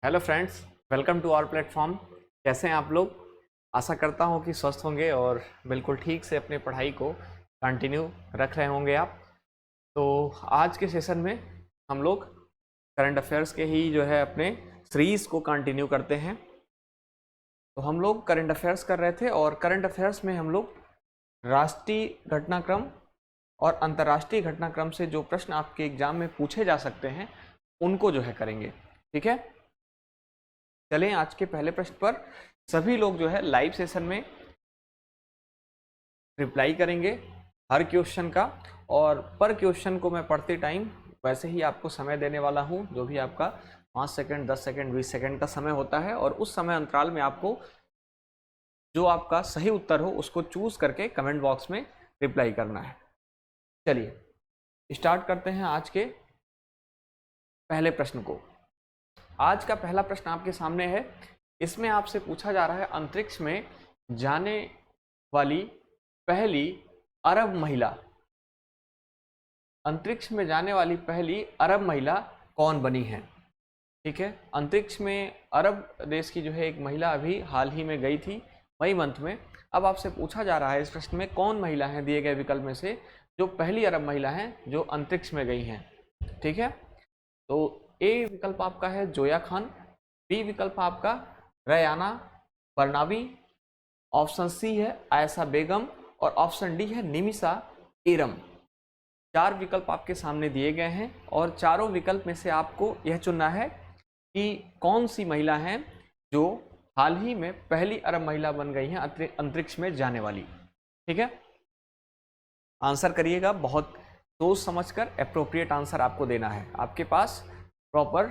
Hello friends, welcome to our platform. कैसे हैं आप लोग? आशा करता हूं कि स्वस्थ होंगे और बिल्कुल ठीक से अपनी पढ़ाई को कंटिन्यू रख रहे होंगे आप। तो आज के सेशन में हम लोग करंट अफेयर्स के ही जो है अपने सीरीज को कंटिन्यू करते हैं। तो हम लोग करंट अफेयर्स कर रहे थे और करंट अफेयर्स में हम लोग राष्ट्रीय घटनाक्रम और अंतर्राष्ट्रीय घटनाक्रम से जो प्रश्न आपके एग्जाम में पूछे जा सकते हैं उनको जो है करेंगे। ठीक है, चलें आज के पहले प्रश्न पर। सभी लोग जो है लाइव सेशन में रिप्लाई करेंगे हर क्वेश्चन का, और पर क्वेश्चन को मैं पढ़ते टाइम वैसे ही आपको समय देने वाला हूं, जो भी आपका 5 सेकंड, 10 सेकंड, 20 सेकंड का समय होता है, और उस समय अंतराल में आपको जो आपका सही उत्तर हो उसको चूज करके कमेंट बॉक्स में रिप्लाई करना है। चलिए स्टार्ट करते हैं आज के पहले प्रश्न को। आज का पहला प्रश्न आपके सामने है। इसमें आपसे पूछा जा रहा है अंतरिक्ष में जाने वाली पहली अरब महिला, अंतरिक्ष में जाने वाली पहली अरब महिला कौन बनी है? ठीक है, अंतरिक्ष में अरब देश की जो है एक महिला अभी हाल ही में गई थी, मई मंथ में। अब आपसे पूछा जा रहा है इस प्रश्न में कौन महिला है दिए गए विकल्प में से जो पहली अरब महिला है जो अंतरिक्ष में गई हैं। ठीक है, तो ए विकल्प आपका है जोया खान, बी विकल्प आपका रयाना बरनाबी, ऑप्शन सी है आयशा बेगम, और ऑप्शन डी है निमिषा एरम। 4 विकल्प आपके सामने दिए गए हैं और चारों विकल्प में से आपको यह चुनना है कि कौन सी महिला है जो हाल ही में पहली अरब महिला बन गई है अंतरिक्ष में जाने वाली। ठीक है, आंसर करिएगा, बहुत सोच समझकर एप्रोप्रिएट आंसर आपको देना है। आपके पास प्रॉपर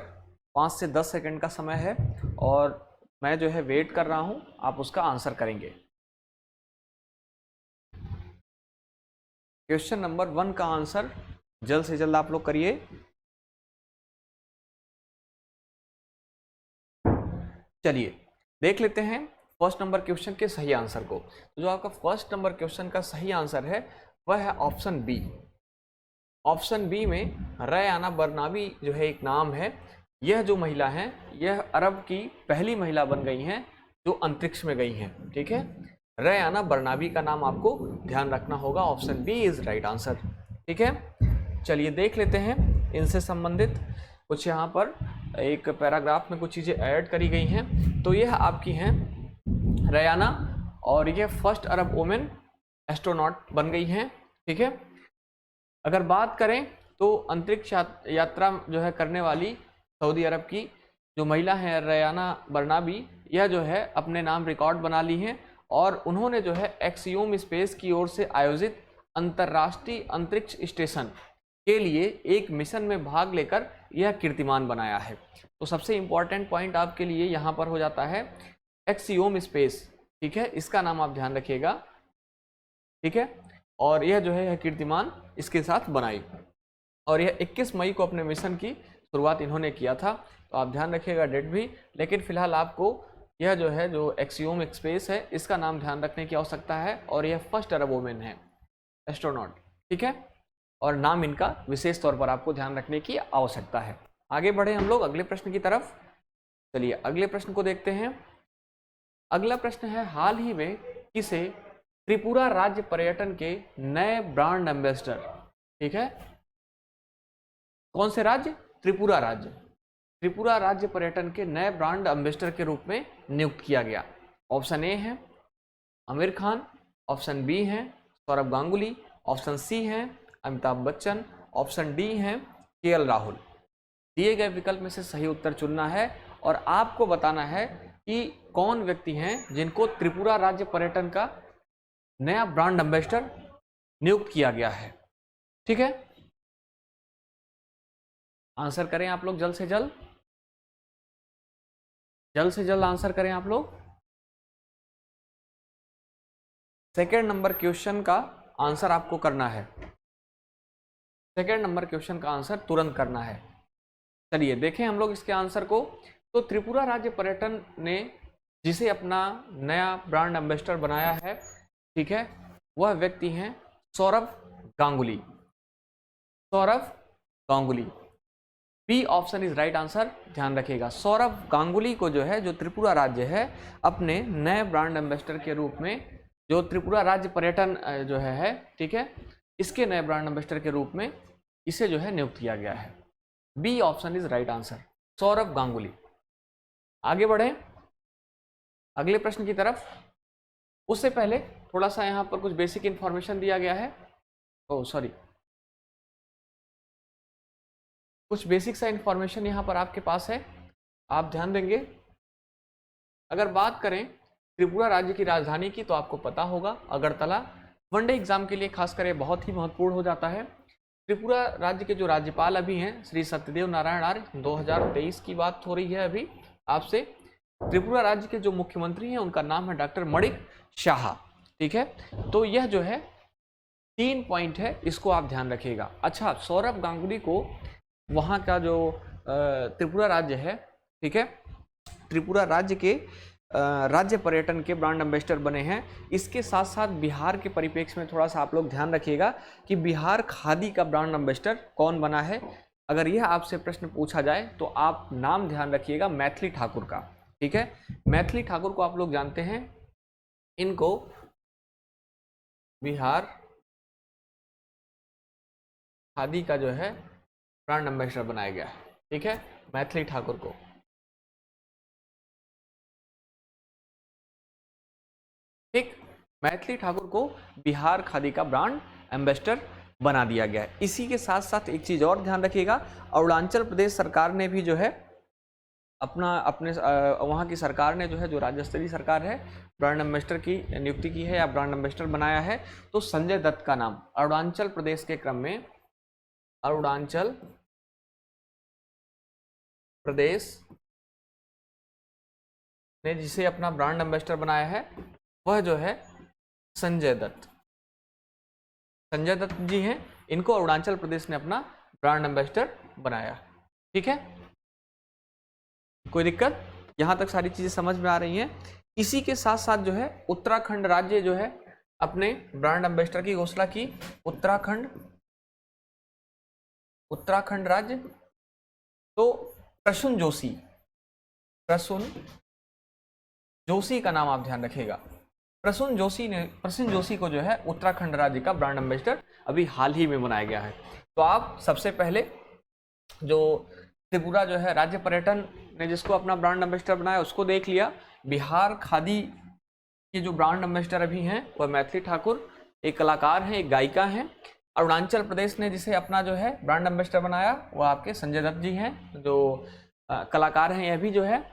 5 से 10 सेकंड का समय है और मैं जो है वेट कर रहा हूं, आप उसका आंसर करेंगे। क्वेश्चन नंबर 1 का आंसर जल्द से जल्द आप लोग करिए। चलिए देख लेते हैं फर्स्ट नंबर क्वेश्चन के सही आंसर को। तो जो आपका फर्स्ट नंबर क्वेश्चन का सही आंसर है वह है ऑप्शन बी। ऑप्शन बी में रयाना बरनाबी जो है एक नाम है। यह जो महिला है यह अरब की पहली महिला बन गई हैं जो अंतरिक्ष में गई हैं। ठीक है, रयाना बरनाबी का नाम आपको ध्यान रखना होगा। Option B is right answer. ठीक है, चलिए देख लेते हैं इनसे संबंधित कुछ यहाँ पर एक पैराग्राफ में कुछ चीज़ें ऐड करी गई हैं। तो यह आपकी हैं रयाना, और यह फर्स्ट अरब वुमेन एस्ट्रोनॉट बन गई हैं। ठीक है, अगर बात करें तो अंतरिक्ष यात्रा जो है करने वाली सऊदी अरब की जो महिला है रयाना बरनाबी, यह जो है अपने नाम रिकॉर्ड बना ली है और उन्होंने जो है एक्सियोम स्पेस की ओर से आयोजित अंतर्राष्ट्रीय अंतरिक्ष स्टेशन के लिए एक मिशन में भाग लेकर यह कीर्तिमान बनाया है। तो सबसे इंपॉर्टेंट पॉइंट आपके लिए यहाँ पर हो जाता है एक्सियोम स्पेस। ठीक है, इसका नाम आप ध्यान रखिएगा। ठीक है, और यह जो है यह कीर्तिमान इसके साथ बनाई, और यह 21 मई को अपने मिशन की शुरुआत इन्होंने किया था। तो आप ध्यान रखिएगा डेट भी, लेकिन फिलहाल आपको यह जो है जो एक्सियोम स्पेस है इसका नाम ध्यान रखने की आवश्यकता है, और यह फर्स्ट अरब वुमेन है एस्ट्रोनॉट। ठीक है, और नाम इनका विशेष तौर पर आपको ध्यान रखने की आवश्यकता है। आगे बढ़े हम लोग अगले प्रश्न की तरफ। चलिए अगले प्रश्न को देखते हैं। अगला प्रश्न है हाल ही में किसे त्रिपुरा राज्य पर्यटन के नए ब्रांड एम्बेसडर, ठीक है, कौन से राज्य? त्रिपुरा राज्य, त्रिपुरा राज्य पर्यटन के नए ब्रांड एम्बेसडर के रूप में नियुक्त किया गया। ऑप्शन ए है आमिर खान, ऑप्शन बी है सौरभ गांगुली, ऑप्शन सी है अमिताभ बच्चन, ऑप्शन डी है केएल राहुल। दिए गए विकल्प में से सही उत्तर चुनना है और आपको बताना है कि कौन व्यक्ति हैं जिनको त्रिपुरा राज्य पर्यटन का नया ब्रांड एम्बेसडर नियुक्त किया गया है। ठीक है, आंसर करें आप लोग जल्द से जल्द, आंसर करें आप लोग। सेकेंड नंबर क्वेश्चन का आंसर आपको करना है, सेकेंड नंबर क्वेश्चन का आंसर तुरंत करना है। चलिए देखें हम लोग इसके आंसर को। तो त्रिपुरा राज्य पर्यटन ने जिसे अपना नया ब्रांड एम्बेसडर बनाया है, ठीक है, वह व्यक्ति हैं Sourav Ganguly. Sourav Ganguly B option is right answer, ध्यान रखिएगा। सौरभ गांगुली को जो है, जो त्रिपुरा राज्य है, अपने नए ब्रांड एम्बेसडर के रूप में, जो त्रिपुरा राज्य पर्यटन जो है, ठीक है, इसके नए ब्रांड एम्बेसडर के रूप में इसे जो है नियुक्त किया गया है। B option is right answer, Sourav Ganguly. आगे बढ़े अगले प्रश्न की तरफ। उससे पहले थोड़ा सा यहाँ पर कुछ बेसिक इंफॉर्मेशन दिया गया है। कुछ बेसिक सा इंफॉर्मेशन यहाँ पर आपके पास है, आप ध्यान देंगे। अगर बात करें त्रिपुरा राज्य की राजधानी की, तो आपको पता होगा अगरतला। वनडे एग्जाम के लिए खासकर ये बहुत ही महत्वपूर्ण हो जाता है। त्रिपुरा राज्य के जो राज्यपाल अभी हैं, श्री सत्यदेव नारायण आर्य, 2023 की बात हो रही है अभी आपसे। त्रिपुरा राज्य के जो मुख्यमंत्री हैं उनका नाम है डॉक्टर मणिक शाह, ठीक है। तो यह जो है 3 पॉइंट है, इसको आप ध्यान रखिएगा। अच्छा, सौरभ गांगुली को वहाँ का जो त्रिपुरा राज्य है, ठीक है, त्रिपुरा राज्य के राज्य पर्यटन के ब्रांड एम्बेसडर बने हैं। इसके साथ साथ बिहार के परिप्रेक्ष्य में थोड़ा सा आप लोग ध्यान रखिएगा कि बिहार खादी का ब्रांड एम्बेसडर कौन बना है। अगर यह आपसे प्रश्न पूछा जाए तो आप नाम ध्यान रखिएगा मैथिली ठाकुर का, ठीक है। मैथिली ठाकुर को आप लोग जानते हैं, इनको बिहार खादी का जो है ब्रांड एम्बेसडर बनाया गया है, ठीक है, मैथिली ठाकुर को। ठीक, मैथिली ठाकुर को बिहार खादी का ब्रांड एम्बेसडर बना दिया गया है। इसी के साथ साथ एक चीज और ध्यान रखिएगा, अरुणाचल प्रदेश सरकार ने भी जो है अपने वहाँ की सरकार ने जो है, जो राज्य स्तरीय सरकार है, ब्रांड एम्बेसडर की नियुक्ति की है या ब्रांड एम्बेसडर बनाया है। तो संजय दत्त का नाम अरुणाचल प्रदेश के क्रम में, अरुणाचल प्रदेश ने जिसे अपना ब्रांड एम्बेसडर बनाया है वह जो है संजय दत्त। संजय दत्त जी हैं, इनको अरुणाचल प्रदेश ने अपना ब्रांड एम्बेसडर बनाया, ठीक है। कोई दिक्कत? यहां तक सारी चीजें समझ में आ रही हैं। इसी के साथ साथ जो है उत्तराखंड राज्य जो है अपने ब्रांड एम्बेसडर की घोषणा की। उत्तराखंड राज्य, तो प्रसून जोशी का नाम आप ध्यान रखिएगा। प्रसून जोशी को जो है उत्तराखंड राज्य का ब्रांड एम्बेसडर अभी हाल ही में बनाया गया है। तो आप सबसे पहले जो त्रिपुरा जो है राज्य पर्यटन ने जिसको अपना ब्रांड एम्बेसडर बनाया उसको देख लिया। बिहार खादी के जो ब्रांड एम्बेसडर अभी हैं वह मैथिली ठाकुर, एक कलाकार हैं, एक गायिका हैं। अरुणाचल प्रदेश ने जिसे अपना जो है ब्रांड एम्बेसडर बनाया वो आपके संजय दत्त जी हैं, जो कलाकार हैं यह भी जो है।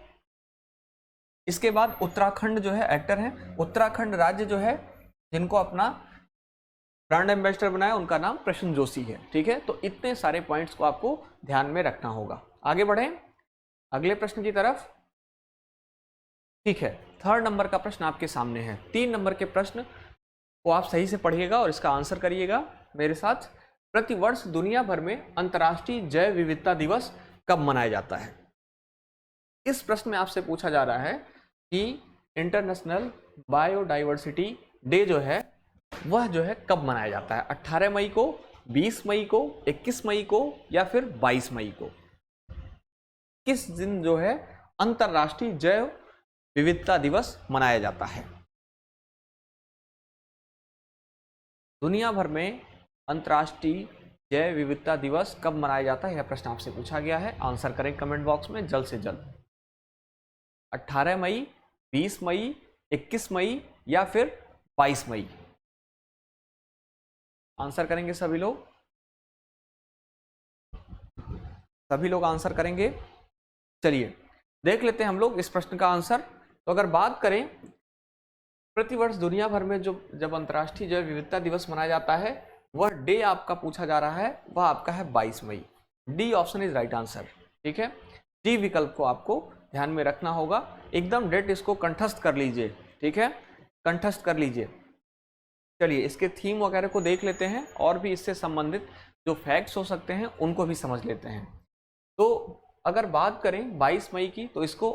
इसके बाद उत्तराखंड जो है एक्टर हैं। उत्तराखंड राज्य जो है जिनको अपना ब्रांड एम्बेसडर बनाया उनका नाम प्रसून जोशी है, ठीक है। तो इतने सारे पॉइंट्स को आपको ध्यान में रखना होगा। आगे बढ़ें अगले प्रश्न की तरफ, ठीक है। 3rd नंबर का प्रश्न आपके सामने है। 3 नंबर के प्रश्न को आप सही से पढ़िएगा और इसका आंसर करिएगा मेरे साथ। प्रतिवर्ष दुनिया भर में अंतर्राष्ट्रीय जैव विविधता दिवस कब मनाया जाता है? इस प्रश्न में आपसे पूछा जा रहा है कि इंटरनेशनल बायोडाइवर्सिटी डे जो है वह जो है कब मनाया जाता है? 18 मई को, 20 मई को, 21 मई को या फिर 22 मई को? किस दिन जो है अंतर्राष्ट्रीय जैव विविधता दिवस मनाया जाता है? दुनिया भर में अंतर्राष्ट्रीय जैव विविधता दिवस कब मनाया जाता है, यह प्रश्न आपसे पूछा गया है। आंसर करें कमेंट बॉक्स में जल्द से जल्द। 18 मई, 20 मई, 21 मई या फिर 22 मई? आंसर करेंगे सभी लोग? सभी लोग आंसर करेंगे? चलिए देख लेते हैं हम लोग इस प्रश्न का आंसर। तो अगर बात करें प्रतिवर्ष दुनिया भर में जब अंतर्राष्ट्रीय जैव विविधता दिवस मनाया जाता है वह डे आपका पूछा जा रहा है, वह आपका है 22 मई। D option is right answer, ठीक है। डी विकल्प को आपको ध्यान में रखना होगा। एकदम डेट इसको कंठस्थ कर लीजिए, ठीक है, कंठस्थ कर लीजिए। चलिए इसके थीम वगैरह को देख लेते हैं और भी इससे संबंधित जो फैक्ट्स हो सकते हैं उनको भी समझ लेते हैं। तो अगर बात करें 22 मई की, तो इसको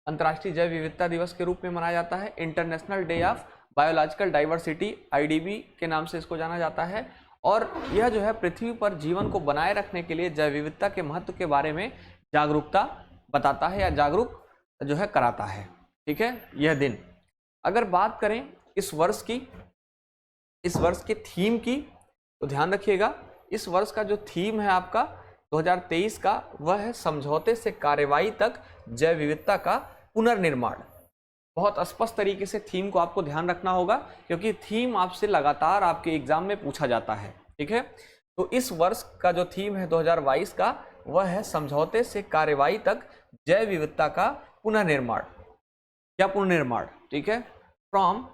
अंतर्राष्ट्रीय जैव विविधता दिवस के रूप में मनाया जाता है। International day of biological diversity, IDB के नाम से इसको जाना जाता है। और यह जो है पृथ्वी पर जीवन को बनाए रखने के लिए जैव विविधता के महत्व के बारे में जागरूकता बताता है या जागरूक जो है कराता है। ठीक है, यह दिन। अगर बात करें इस वर्ष के थीम की, तो ध्यान रखिएगा इस वर्ष का जो थीम है आपका 2023 का, वह है समझौते से कार्रवाई तक जैव विविधता का पुनर्निर्माण। बहुत स्पष्ट तरीके से थीम को आपको ध्यान रखना होगा, क्योंकि थीम आपसे लगातार आपके एग्जाम में पूछा जाता है। ठीक है, तो इस वर्ष का जो थीम है 2022 का, वह है समझौते से कार्रवाई तक जैव विविधता का पुनर्निर्माण या पुनर्निर्माण। ठीक है, from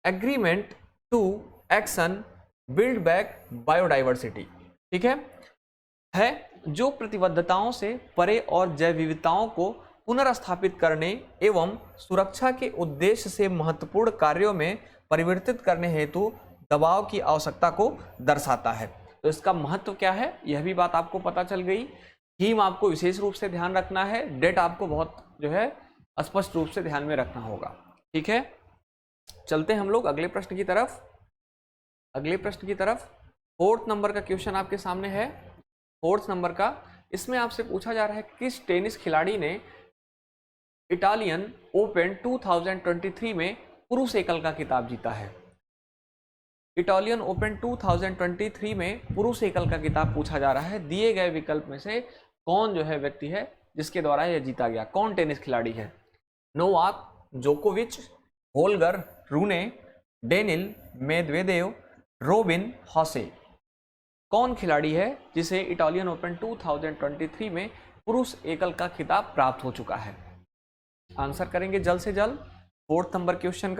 agreement to action build back biodiversity. ठीक है जो प्रतिबद्धताओं से परे और जैव विविधताओं को पुनर्स्थापित करने एवं सुरक्षा के उद्देश्य से महत्वपूर्ण कार्यों में परिवर्तित करने हेतु दबाव की आवश्यकता को दर्शाता है। तो इसका महत्व क्या है, यह भी बात आपको पता चल गई। थीम आपको विशेष रूप से ध्यान रखना है, डेट आपको बहुत जो है स्पष्ट रूप से ध्यान में रखना होगा। ठीक है, चलते हैं हम लोग अगले प्रश्न की तरफ। फोर्थ नंबर का क्वेश्चन आपके सामने है। फोर्थ नंबर का, इसमें आपसे पूछा जा रहा है किस टेनिस खिलाड़ी ने इटालियन ओपन 2023 में पुरुष एकल का खिताब जीता है। इटालियन ओपन 2023 में पुरुष एकल का खिताब पूछा जा रहा है। दिए गए विकल्प में से कौन जो है व्यक्ति है जिसके द्वारा यह जीता गया, कौन टेनिस खिलाड़ी है? नोवाक जोकोविच, होल्गर रूने, डेनिल मेदवेदेव, रोबिन हॉसे। कौन खिलाड़ी है जिसे इटालियन ओपन 2023 में पुरुष एकल का खिताब प्राप्त हो चुका है? आंसर करेंगे जल्द से जल्द। फोर्थ नंबर क्वेश्चन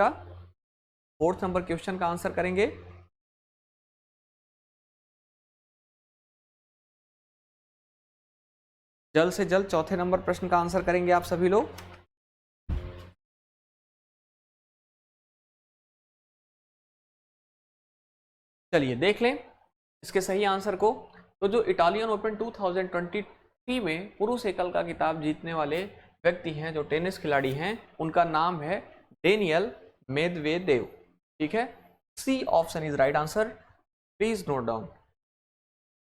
का आंसर करेंगे। जल्द से जल्द चौथे नंबर प्रश्न का आंसर करेंगे आप सभी लोग। चलिए देख लें इसके सही आंसर को। तो जो इटालियन ओपन 2023 में पुरुष एकल का खिताब जीतने वाले व्यक्ति हैं, जो टेनिस खिलाड़ी हैं, उनका नाम है डेनियल मेदवेदेव। ठीक है, C option is right answer, please note down.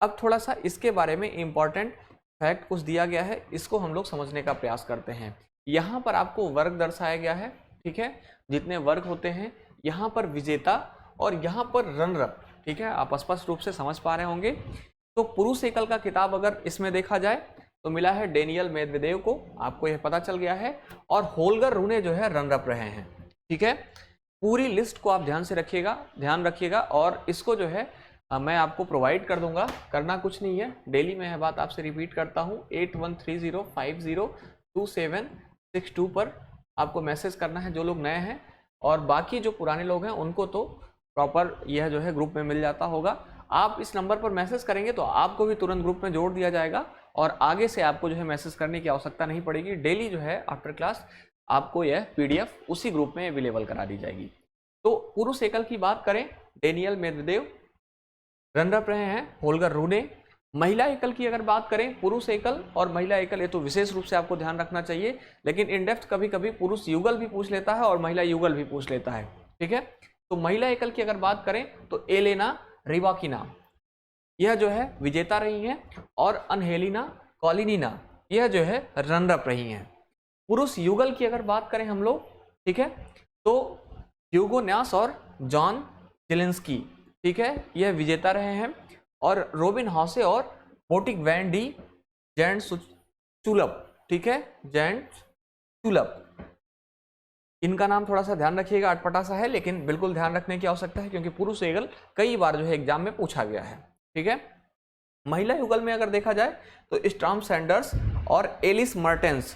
अब थोड़ा सा इसके बारे में इंपॉर्टेंट फैक्ट कुछ दिया गया है, इसको हम लोग समझने का प्रयास करते हैं। यहाँ पर आपको वर्ग दर्शाया गया है। ठीक है, जितने वर्ग होते हैं, यहाँ पर विजेता और यहाँ पर रनर अप। ठीक है, आप स्पष्ट रूप से समझ पा रहे होंगे। तो पुरुष एकल का खिताब अगर इसमें देखा जाए तो मिला है डेनियल मेदवेदेव को, आपको यह पता चल गया है। और होल्गर रूने जो है रनर अप रहे हैं। ठीक है, पूरी लिस्ट को आप ध्यान रखिएगा और इसको जो है मैं आपको प्रोवाइड कर दूंगा। करना कुछ नहीं है, डेली मैं यह बात आपसे रिपीट करता हूँ। 8130502762 पर आपको मैसेज करना है जो लोग नए हैं, और बाकी जो पुराने लोग हैं उनको तो प्रॉपर यह जो है ग्रुप में मिल जाता होगा। आप इस नंबर पर मैसेज करेंगे तो आपको भी तुरंत ग्रुप में जोड़ दिया जाएगा, और आगे से आपको जो है मैसेज करने की आवश्यकता नहीं पड़ेगी। डेली जो है आफ्टर क्लास आपको यह पीडीएफ उसी ग्रुप में अवेलेबल करा दी जाएगी। तो पुरुष एकल की बात करें, डेनियल मेदवेदेव रनर अप रहे हैं, होल्गर रूने। महिला एकल की अगर बात करें, पुरुष एकल और महिला एकल, ये तो विशेष रूप से आपको ध्यान रखना चाहिए, लेकिन इन डेप्थ कभी कभी पुरुष युगल भी पूछ लेता है और महिला युगल भी पूछ लेता है। ठीक है, तो महिला एकल की अगर बात करें तो एलेना रिवाकिना यह जो है विजेता रही हैं, और अनहेलिना कॉलिनिना यह जो है रनर अप रही हैं। पुरुष युगल की अगर बात करें हम लोग, ठीक है, तो ह्यूगो न्यास और जॉन जेलेंस्की, ठीक है, यह विजेता रहे हैं। और रोबिन हॉसे और बोटिक वैन डी जैंटसुलप, ठीक है, जैंटसुलप, इनका नाम थोड़ा सा ध्यान रखिएगा, अटपटा सा है लेकिन बिल्कुल ध्यान रखने की आवश्यकता है, क्योंकि पुरुष युगल कई बार जो है एग्जाम में पूछा गया है। ठीक है, महिला युगल में अगर देखा जाए तो स्टॉर्म सैंडर्स और एलिस मर्टेंस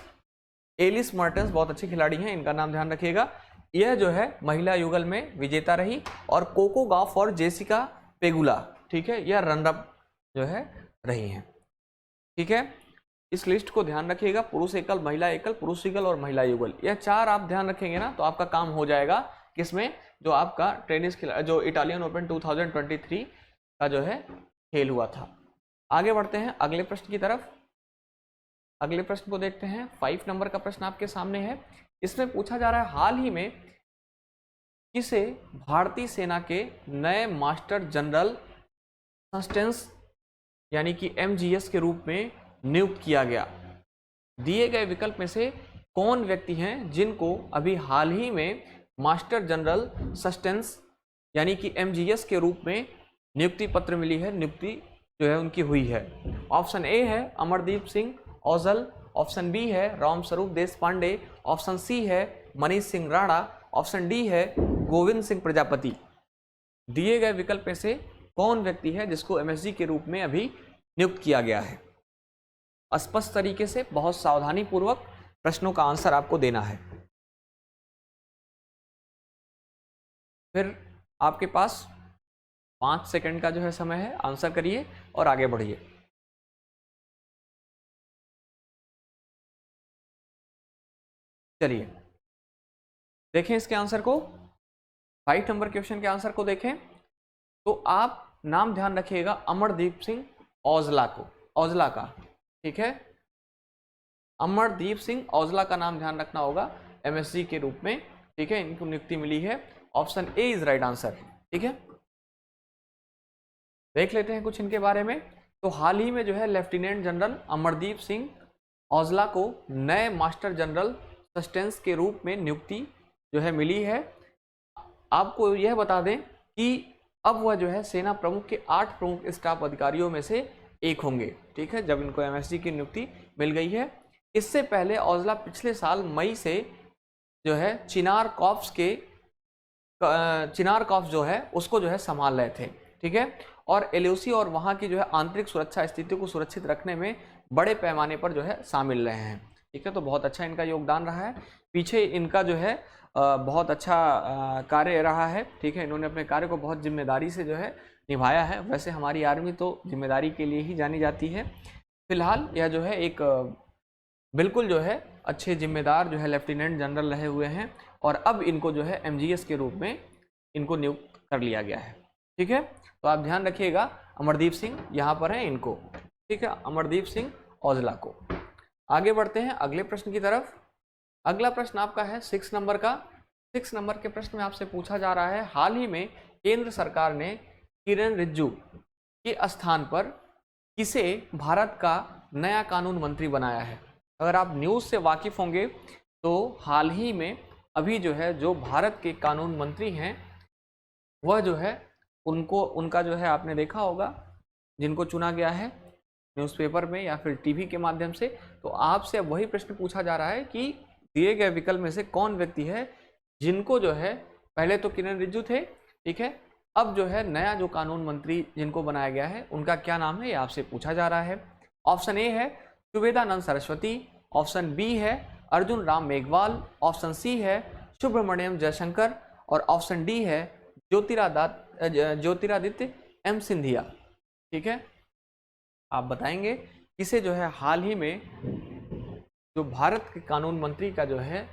बहुत अच्छे खिलाड़ी हैं, इनका नाम ध्यान रखिएगा। यह जो है महिला युगल में विजेता रही। और कोको गॉफ और जेसिका पेगुला, ठीक है, यह रनर अप जो है रही हैं। ठीक है, इस लिस्ट को ध्यान रखिएगा, पुरुष एकल, महिला एकल, पुरुष युगल और महिला युगल, यह चार आप ध्यान रखेंगे ना तो आपका काम हो जाएगा। किसमें? जो आपका टेनिस जो इटालियन ओपन 2023 का जो है खेल हुआ था। आगे बढ़ते हैं अगले प्रश्न की तरफ। अगले प्रश्न को देखते हैं। 5 नंबर का प्रश्न आपके सामने है। इसमें पूछा जा रहा है, हाल ही में किसे भारतीय सेना के नए मास्टर जनरल सस्टेंस यानी कि MGS के रूप में नियुक्त किया गया। दिए गए विकल्प में से कौन व्यक्ति हैं जिनको अभी हाल ही में मास्टर जनरल सस्टेंस यानी कि MGS के रूप में नियुक्ति पत्र मिली है, नियुक्ति जो है उनकी हुई है। ऑप्शन ए है अमरदीप सिंह औजल, ऑप्शन बी है रामस्वरूप देशपांडे, ऑप्शन सी है मनीष सिंह राणा, ऑप्शन डी है गोविंद सिंह प्रजापति। दिए गए विकल्प में से कौन व्यक्ति है जिसको MSG के रूप में अभी नियुक्त किया गया है? स्पष्ट तरीके से बहुत सावधानी पूर्वक प्रश्नों का आंसर आपको देना है। फिर आपके पास 5 सेकंड का जो है समय है, आंसर करिए और आगे बढ़िए। चलिए देखें इसके आंसर को। 5 नंबर क्वेश्चन के आंसर को देखें तो आप नाम ध्यान रखिएगा अमरदीप सिंह औजला को, औजला का, ठीक है। अमरदीप सिंह औजला का नाम ध्यान रखना होगा MSG के रूप में, ठीक है। इनको नियुक्ति मिली है। Option A is right answer, ठीक है। देख लेते हैं कुछ इनके बारे में। तो हाल ही में जो है लेफ्टिनेंट जनरल अमरदीप सिंह औजला को नए मास्टर जनरल सस्टेंस के रूप में नियुक्ति जो है मिली है। आपको यह बता दें कि अब वह जो है सेना प्रमुख के 8 प्रमुख स्टाफ अधिकारियों में से एक होंगे, ठीक है, जब इनको MSG की नियुक्ति मिल गई है। इससे पहले औजला पिछले साल मई से जो है चिनार कॉर्प्स जो है उसको जो है संभाल रहे थे, ठीक है। और LOC और वहाँ की जो है आंतरिक सुरक्षा स्थिति को सुरक्षित रखने में बड़े पैमाने पर जो है शामिल रहे हैं, ठीक है। तो बहुत अच्छा इनका योगदान रहा है। पीछे इनका जो है बहुत अच्छा कार्य रहा है, ठीक है। इन्होंने अपने कार्य को बहुत जिम्मेदारी से जो है निभाया है। वैसे हमारी आर्मी तो जिम्मेदारी के लिए ही जानी जाती है। फिलहाल यह जो है एक बिल्कुल जो है अच्छे जिम्मेदार जो है लेफ्टिनेंट जनरल रहे हुए हैं और अब इनको जो है MGS के रूप में इनको नियुक्त कर लिया गया है, ठीक है। तो आप ध्यान रखिएगा अमरदीप सिंह यहाँ पर है इनको, ठीक है, अमरदीप सिंह औजला को। आगे बढ़ते हैं अगले प्रश्न की तरफ। अगला प्रश्न आपका है 6 नंबर का। 6 नंबर के प्रश्न में आपसे पूछा जा रहा है हाल ही में केंद्र सरकार ने किरेन रिजिजू के स्थान पर किसे भारत का नया कानून मंत्री बनाया है? अगर आप न्यूज़ से वाकिफ होंगे तो हाल ही में अभी जो है जो भारत के कानून मंत्री हैं वह जो है उनका जो है आपने देखा होगा जिनको चुना गया है न्यूज़पेपर में या फिर टीवी के माध्यम से। तो आपसे अब वही प्रश्न पूछा जा रहा है कि दिए गए विकल्प में से कौन व्यक्ति है जिनको जो है पहले तो किरेन रिजिजू थे, ठीक है, अब जो है नया जो कानून मंत्री जिनको बनाया गया है उनका क्या नाम है ये आपसे पूछा जा रहा है। ऑप्शन ए है सुवेदानंद सरस्वती, ऑप्शन बी है अर्जुन राम मेघवाल, ऑप्शन सी है सुब्रमण्यम जयशंकर और ऑप्शन डी है ज्योतिरादित्य M सिंधिया, ठीक है। आप बताएंगे किसे जो है हाल ही में जो भारत के कानून मंत्री का जो है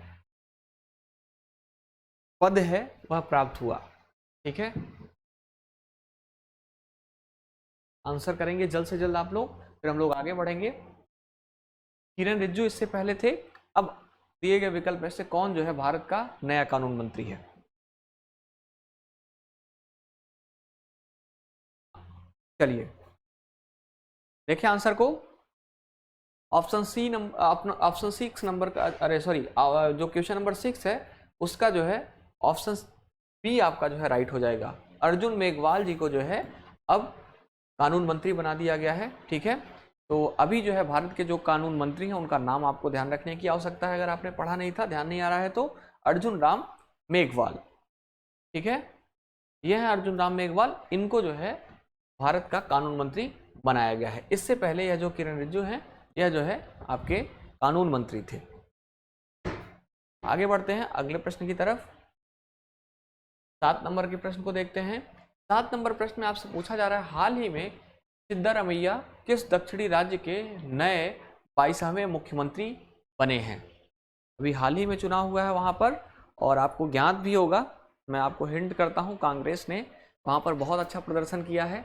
पद है वह प्राप्त हुआ, ठीक है। आंसर करेंगे जल्द से जल्द आप लोग, फिर हम लोग आगे बढ़ेंगे। किरेन रिजिजू इससे पहले थे, अब दिए गए विकल्प में से कौन जो है भारत का नया कानून मंत्री है? चलिए देखिए आंसर को। ऑप्शन 6 नंबर का, अरे सॉरी, जो क्वेश्चन नंबर 6 है उसका जो है ऑप्शन बी आपका जो है राइट हो जाएगा। अर्जुन मेघवाल जी को जो है अब कानून मंत्री बना दिया गया है, ठीक है। तो अभी जो है भारत के जो कानून मंत्री हैं उनका नाम आपको ध्यान रखने की आवश्यकता है। अगर आपने पढ़ा नहीं था, ध्यान नहीं आ रहा है तो अर्जुन राम मेघवाल, ठीक है, यह है अर्जुन राम मेघवाल। इनको जो है भारत का कानून मंत्री बनाया गया है। इससे पहले यह जो किरेन रिजिजू हैं यह जो है आपके कानून मंत्री थे। आगे बढ़ते हैं अगले प्रश्न की तरफ। 7 नंबर के प्रश्न को देखते हैं। 7 नंबर प्रश्न में आपसे पूछा जा रहा है हाल ही में सिद्धारमैया किस दक्षिणी राज्य के नए 22वें मुख्यमंत्री बने हैं? अभी हाल ही में चुनाव हुआ है वहाँ पर, और आपको ज्ञात भी होगा, मैं आपको हिंट करता हूँ, कांग्रेस ने वहाँ पर बहुत अच्छा प्रदर्शन किया है,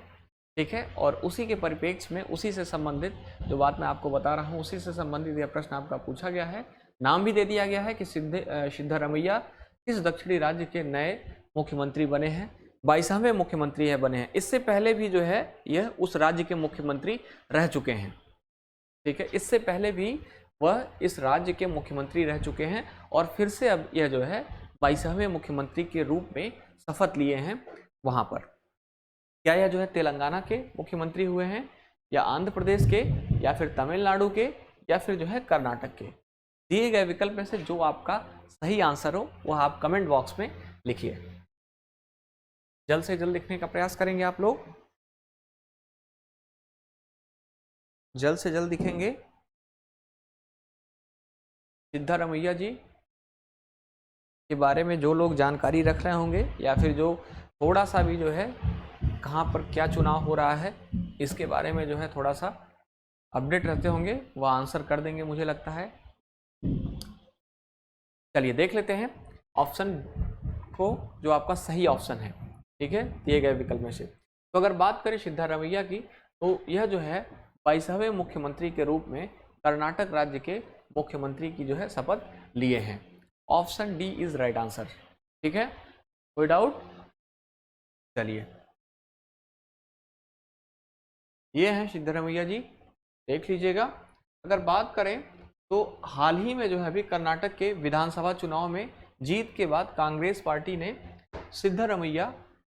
ठीक है। और उसी के परिप्रेक्ष्य में उसी से संबंधित जो बात मैं आपको बता रहा हूँ उसी से संबंधित यह प्रश्न आपका पूछा गया है। नाम भी दे दिया गया है कि सिद्धारमैया किस दक्षिणी राज्य के नए मुख्यमंत्री बने हैं। 22वें मुख्यमंत्री है बने हैं। इससे पहले भी जो है यह उस राज्य के मुख्यमंत्री रह चुके हैं, ठीक है, इससे पहले भी वह इस राज्य के मुख्यमंत्री रह चुके हैं और फिर से अब यह जो है 22वें मुख्यमंत्री के रूप में शपथ लिए हैं वहाँ पर। क्या यह जो है तेलंगाना के मुख्यमंत्री हुए हैं, या आंध्र प्रदेश के, या फिर तमिलनाडु के, या फिर जो है कर्नाटक के? दिए गए विकल्प में से जो आपका सही आंसर हो वह आप कमेंट बॉक्स में लिखिए। जल्द से जल्द लिखने का प्रयास करेंगे आप लोग, जल्द से जल्द लिखेंगे। सिद्धारमैया जी के बारे में जो लोग जानकारी रख रहे होंगे या फिर जो थोड़ा सा भी जो है कहाँ पर क्या चुनाव हो रहा है इसके बारे में जो है थोड़ा सा अपडेट रहते होंगे, वह आंसर कर देंगे मुझे लगता है। चलिए देख लेते हैं ऑप्शन को जो आपका सही ऑप्शन है, ठीक है, दिए गए विकल्प में से। तो अगर बात करें सिद्धारमैया की, तो यह जो है 22वें मुख्यमंत्री के रूप में कर्नाटक राज्य के मुख्यमंत्री की जो है शपथ लिए हैं। Option D is right answer, ठीक है, कोई डाउट? चलिए ये हैं सिद्धारमैया जी, देख लीजिएगा। अगर बात करें तो हाल ही में जो है अभी कर्नाटक के विधानसभा चुनाव में जीत के बाद कांग्रेस पार्टी ने सिद्धारमैया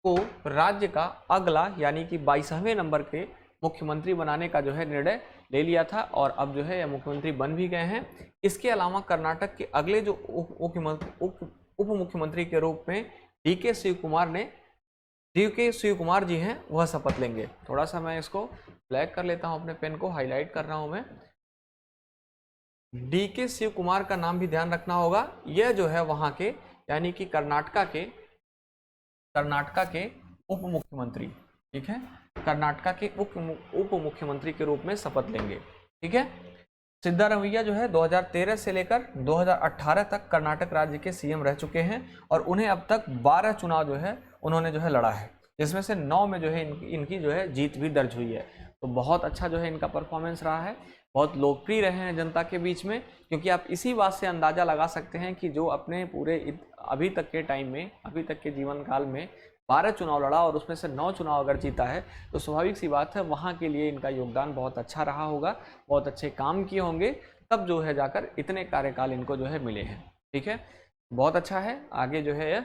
को राज्य का अगला यानी कि 22वें नंबर के मुख्यमंत्री बनाने का जो है निर्णय ले लिया था और अब जो है यह मुख्यमंत्री बन भी गए हैं। इसके अलावा कर्नाटक के अगले जो उप मुख्यमंत्री के रूप में डीके शिव कुमार जी हैं वह शपथ लेंगे। थोड़ा सा मैं इसको ब्लैक कर लेता हूं, अपने पेन को हाईलाइट कर रहा हूं मैं। डीके शिव कुमार का नाम भी ध्यान रखना होगा। यह जो है वहां के यानी कि कर्नाटका के उप मुख्यमंत्री, ठीक है, कर्नाटका के उप मुख्यमंत्री के रूप में शपथ लेंगे, ठीक है। सिद्धारमैया जो है 2013 से लेकर 2018 तक कर्नाटक राज्य के सीएम रह चुके हैं और उन्हें अब तक 12 चुनाव जो है उन्होंने जो है लड़ा है, जिसमें से 9 में जो है इनकी जो है जीत भी दर्ज हुई है। तो बहुत अच्छा जो है इनका परफॉर्मेंस रहा है, बहुत लोकप्रिय रहे हैं जनता के बीच में, क्योंकि आप इसी बात से अंदाज़ा लगा सकते हैं कि जो अपने पूरे अभी तक के टाइम में, अभी तक के जीवन काल में 12 चुनाव लड़ा और उसमें से 9 चुनाव अगर जीता है तो स्वाभाविक सी बात है वहाँ के लिए इनका योगदान बहुत अच्छा रहा होगा, बहुत अच्छे काम किए होंगे, तब जो है जाकर इतने कार्यकाल इनको जो है मिले हैं, ठीक है। बहुत अच्छा है, आगे जो है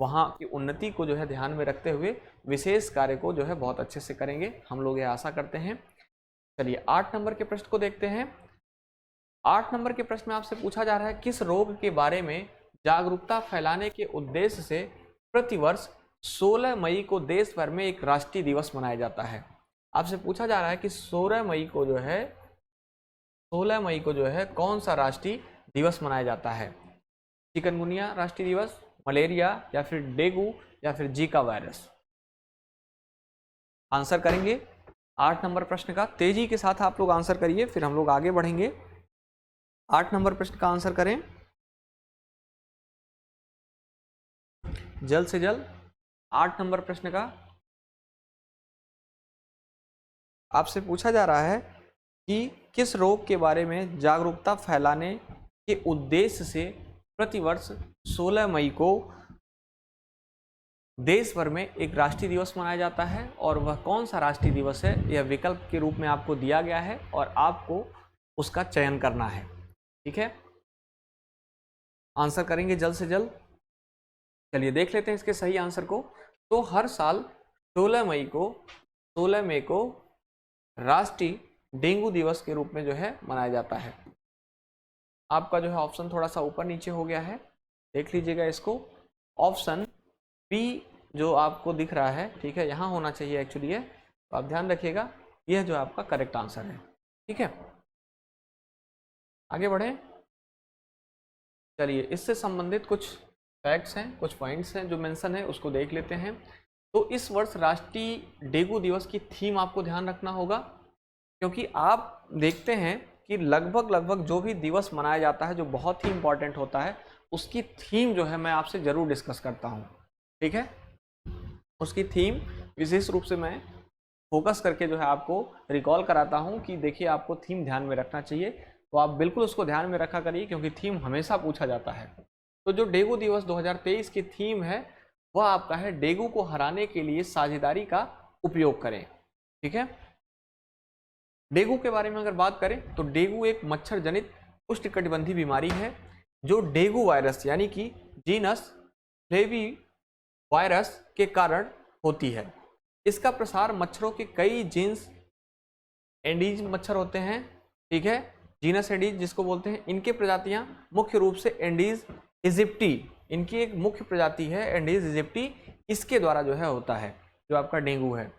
वहाँ की उन्नति को जो है ध्यान में रखते हुए विशेष कार्य को जो है बहुत अच्छे से करेंगे, हम लोग ये आशा करते हैं। चलिए 8 नंबर के प्रश्न को देखते हैं। 8 नंबर के प्रश्न में आपसे पूछा जा रहा है किस रोग के बारे में जागरूकता फैलाने के उद्देश्य से प्रतिवर्ष 16 मई को देश भर में एक राष्ट्रीय दिवस मनाया जाता है। आपसे पूछा जा रहा है कि 16 मई को जो है कौन सा राष्ट्रीय दिवस मनाया जाता है? चिकनगुनिया राष्ट्रीय दिवस, मलेरिया, या फिर डेंगू, या फिर जीका वायरस? आंसर करेंगे 8 नंबर प्रश्न का। तेजी के साथ आप लोग आंसर करिए, फिर हम लोग आगे बढ़ेंगे। 8 नंबर प्रश्न का आंसर करें जल्द से जल्द। 8 नंबर प्रश्न का आपसे पूछा जा रहा है कि किस रोग के बारे में जागरूकता फैलाने के उद्देश्य से प्रतिवर्ष 16 मई को देश भर में एक राष्ट्रीय दिवस मनाया जाता है, और वह कौन सा राष्ट्रीय दिवस है यह विकल्प के रूप में आपको दिया गया है और आपको उसका चयन करना है, ठीक है। आंसर करेंगे जल्द से जल्द। चलिए देख लेते हैं इसके सही आंसर को। तो हर साल 16 मई को राष्ट्रीय डेंगू दिवस के रूप में जो है मनाया जाता है। आपका जो है ऑप्शन थोड़ा सा ऊपर नीचे हो गया है, देख लीजिएगा इसको। ऑप्शन बी जो आपको दिख रहा है, ठीक है, यहाँ होना चाहिए एक्चुअली है, तो आप ध्यान रखिएगा, यह जो आपका करेक्ट आंसर है, ठीक है। आगे बढ़ें। चलिए इससे संबंधित कुछ फैक्ट्स हैं, कुछ पॉइंट्स हैं जो मेंशन है, उसको देख लेते हैं। तो इस वर्ष राष्ट्रीय डेंगू दिवस की थीम आपको ध्यान रखना होगा, क्योंकि आप देखते हैं कि लगभग जो भी दिवस मनाया जाता है जो बहुत ही इंपॉर्टेंट होता है, उसकी थीम जो है मैं आपसे ज़रूर डिस्कस करता हूँ, ठीक है। उसकी थीम विशेष रूप से मैं फोकस करके जो है आपको रिकॉल कराता हूँ कि देखिए आपको थीम ध्यान में रखना चाहिए, तो आप बिल्कुल उसको ध्यान में रखा करिए, क्योंकि थीम हमेशा पूछा जाता है। तो जो डेंगू दिवस 2023 की थीम है वह आपका है डेंगू को हराने के लिए साझेदारी का उपयोग करें। ठीक है, डेंगू के बारे में अगर बात करें तो डेंगू एक मच्छर जनित उष्णकटिबंधीय बीमारी है जो डेंगू वायरस यानी कि जीनस फ्लेवी वायरस के कारण होती है। इसका प्रसार मच्छरों के कई जीन्स एंडीज मच्छर होते हैं, ठीक है, जीनस एंडीज जिसको बोलते हैं, इनके प्रजातियां मुख्य रूप से एंडीज इजिप्टी, इनकी एक मुख्य प्रजाति है एंडीज इजिप्टी, इसके द्वारा जो है होता है जो आपका डेंगू है।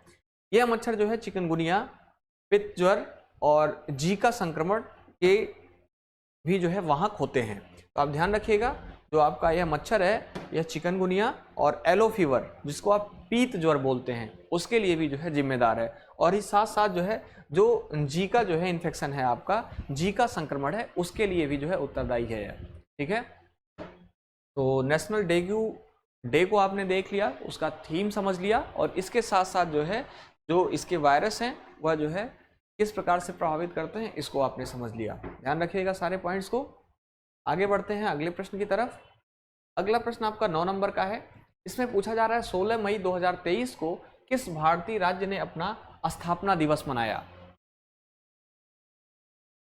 यह मच्छर जो है चिकनगुनिया, पित्त ज्वर और जीका संक्रमण के भी जो है वाहक होते हैं। तो आप ध्यान रखिएगा, जो आपका यह मच्छर है यह चिकनगुनिया और येलो फीवर जिसको आप पीत ज्वर बोलते हैं उसके लिए भी जो है जिम्मेदार है, और इस साथ साथ जो है जो जीका जो है इन्फेक्शन है आपका, जीका संक्रमण है, उसके लिए भी जो है उत्तरदायी है। ठीक है, तो नेशनल डेंगू डे को आपने देख लिया, उसका थीम समझ लिया, और इसके साथ साथ जो है जो इसके वायरस हैं वह जो है किस प्रकार से प्रभावित करते हैं इसको आपने समझ लिया। ध्यान रखिएगा सारे पॉइंट्स को। आगे बढ़ते हैं अगले प्रश्न की तरफ। अगला प्रश्न आपका 9 नंबर का है। इसमें पूछा जा रहा है 16 मई 2023 को किस भारतीय राज्य ने अपना स्थापना दिवस मनाया।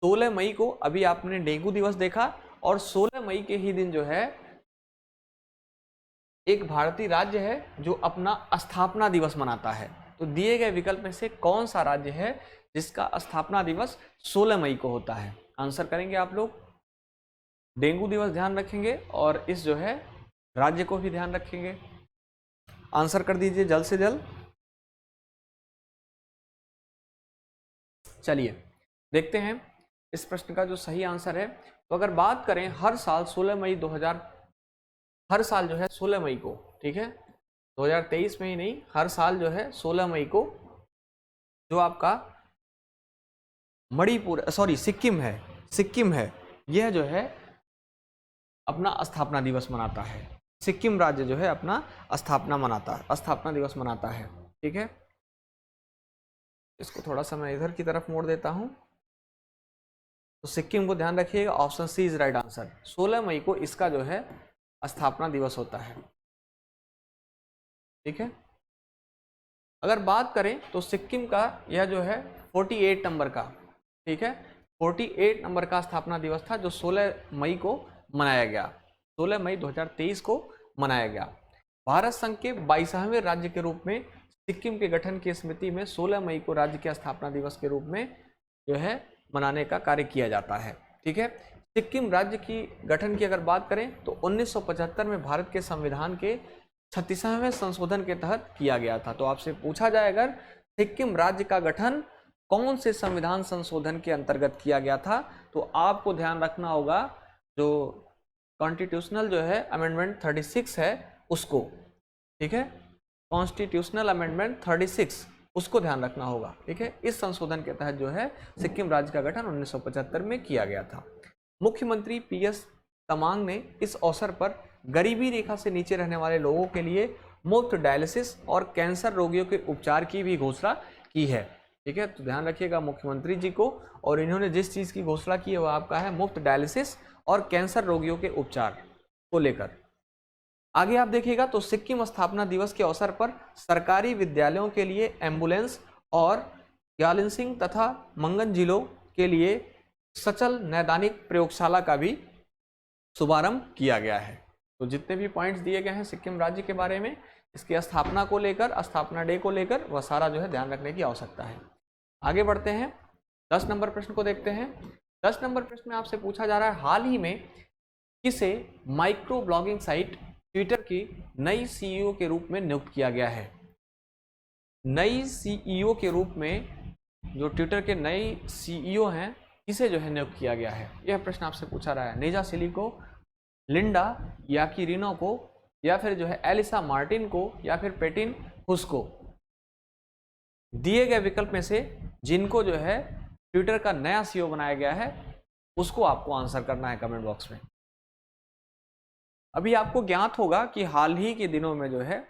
16 मई को अभी आपने डेंगू दिवस देखा, और 16 मई के ही दिन जो है एक भारतीय राज्य है जो अपना स्थापना दिवस मनाता है। तो दिए गए विकल्प में से कौन सा राज्य है जिसका स्थापना दिवस 16 मई को होता है? आंसर करेंगे आप लोग। डेंगू दिवस ध्यान रखेंगे और इस जो है राज्य को भी ध्यान रखेंगे। आंसर कर दीजिए जल्द से जल्द। चलिए देखते हैं इस प्रश्न का जो सही आंसर है। तो अगर बात करें हर साल 16 मई 2000, हर साल जो है 16 मई को, ठीक है, 2023 में ही नहीं, हर साल जो है 16 मई को जो आपका मणिपुर सिक्किम है, यह जो है अपना स्थापना दिवस मनाता है। सिक्किम राज्य जो है अपना स्थापना दिवस मनाता है। ठीक है, इसको थोड़ा सा मैं इधर की तरफ मोड़ देता हूं। तो सिक्किम को ध्यान रखिएगा, option C is right answer. 16 मई को इसका जो है स्थापना दिवस होता है। ठीक है, अगर बात करें तो सिक्किम का यह जो है 48 नंबर का, ठीक है, 48 नंबर का स्थापना दिवस था जो 16 मई को मनाया गया, 16 मई 2023 को मनाया गया। भारत संघ के 22वें राज्य के रूप में सिक्किम के गठन की स्मृति में 16 मई को राज्य के स्थापना दिवस के रूप में जो है मनाने का कार्य किया जाता है। ठीक है, सिक्किम राज्य की गठन की अगर बात करें तो 1975 में भारत के संविधान के 36वें संशोधन के तहत किया गया था। तो आपसे पूछा जाए अगर सिक्किम राज्य का गठन कौन से संविधान संशोधन के अंतर्गत किया गया था, तो आपको ध्यान रखना होगा जो कॉन्स्टिट्यूशनल जो है अमेंडमेंट 36 है उसको। ठीक है, कॉन्स्टिट्यूशनल अमेंडमेंट 36 उसको ध्यान रखना होगा। ठीक है, इस संशोधन के तहत जो है सिक्किम राज्य का गठन 1975 में किया गया था। मुख्यमंत्री पीएस तमांग ने इस अवसर पर गरीबी रेखा से नीचे रहने वाले लोगों के लिए मुफ्त डायलिसिस और कैंसर रोगियों के उपचार की भी घोषणा की है। ठीक है, तो ध्यान रखिएगा मुख्यमंत्री जी को, और इन्होंने जिस चीज़ की घोषणा की है वह आपका है मुफ्त डायलिसिस और कैंसर रोगियों के उपचार को लेकर। आगे आप देखिएगा तो सिक्किम स्थापना दिवस के अवसर पर सरकारी विद्यालयों के लिए एम्बुलेंस और ग्यालिंसिंग तथा मंगन जिलों के लिए सचल नैदानिक प्रयोगशाला का भी शुभारंभ किया गया है। तो जितने भी पॉइंट्स दिए गए हैं सिक्किम राज्य के बारे में, इसकी स्थापना को लेकर, स्थापना डे को लेकर, वह सारा जो है ध्यान रखने की आवश्यकता है। आगे बढ़ते हैं 10 नंबर प्रश्न को देखते हैं। 10 नंबर प्रश्न में आपसे पूछा जा रहा है हाल ही में किसे माइक्रो ब्लॉगिंग साइट ट्विटर की नई सीईओ के रूप में नियुक्त किया गया है। नई सीईओ के रूप में जो ट्विटर के नए सीईओ हैं किसे जो है नियुक्त किया गया है, यह प्रश्न आपसे पूछा रहा है। नेजा सिली को, लिंडा याकिरिनो को, या फिर जो है एलिसा मार्टिन को, या फिर पेटिन हुस्को। दिए गए विकल्प में से जिनको जो है ट्विटर का नया सीईओ बनाया गया है उसको आपको आंसर करना है कमेंट बॉक्स में। अभी आपको ज्ञात होगा कि हाल ही के दिनों में जो है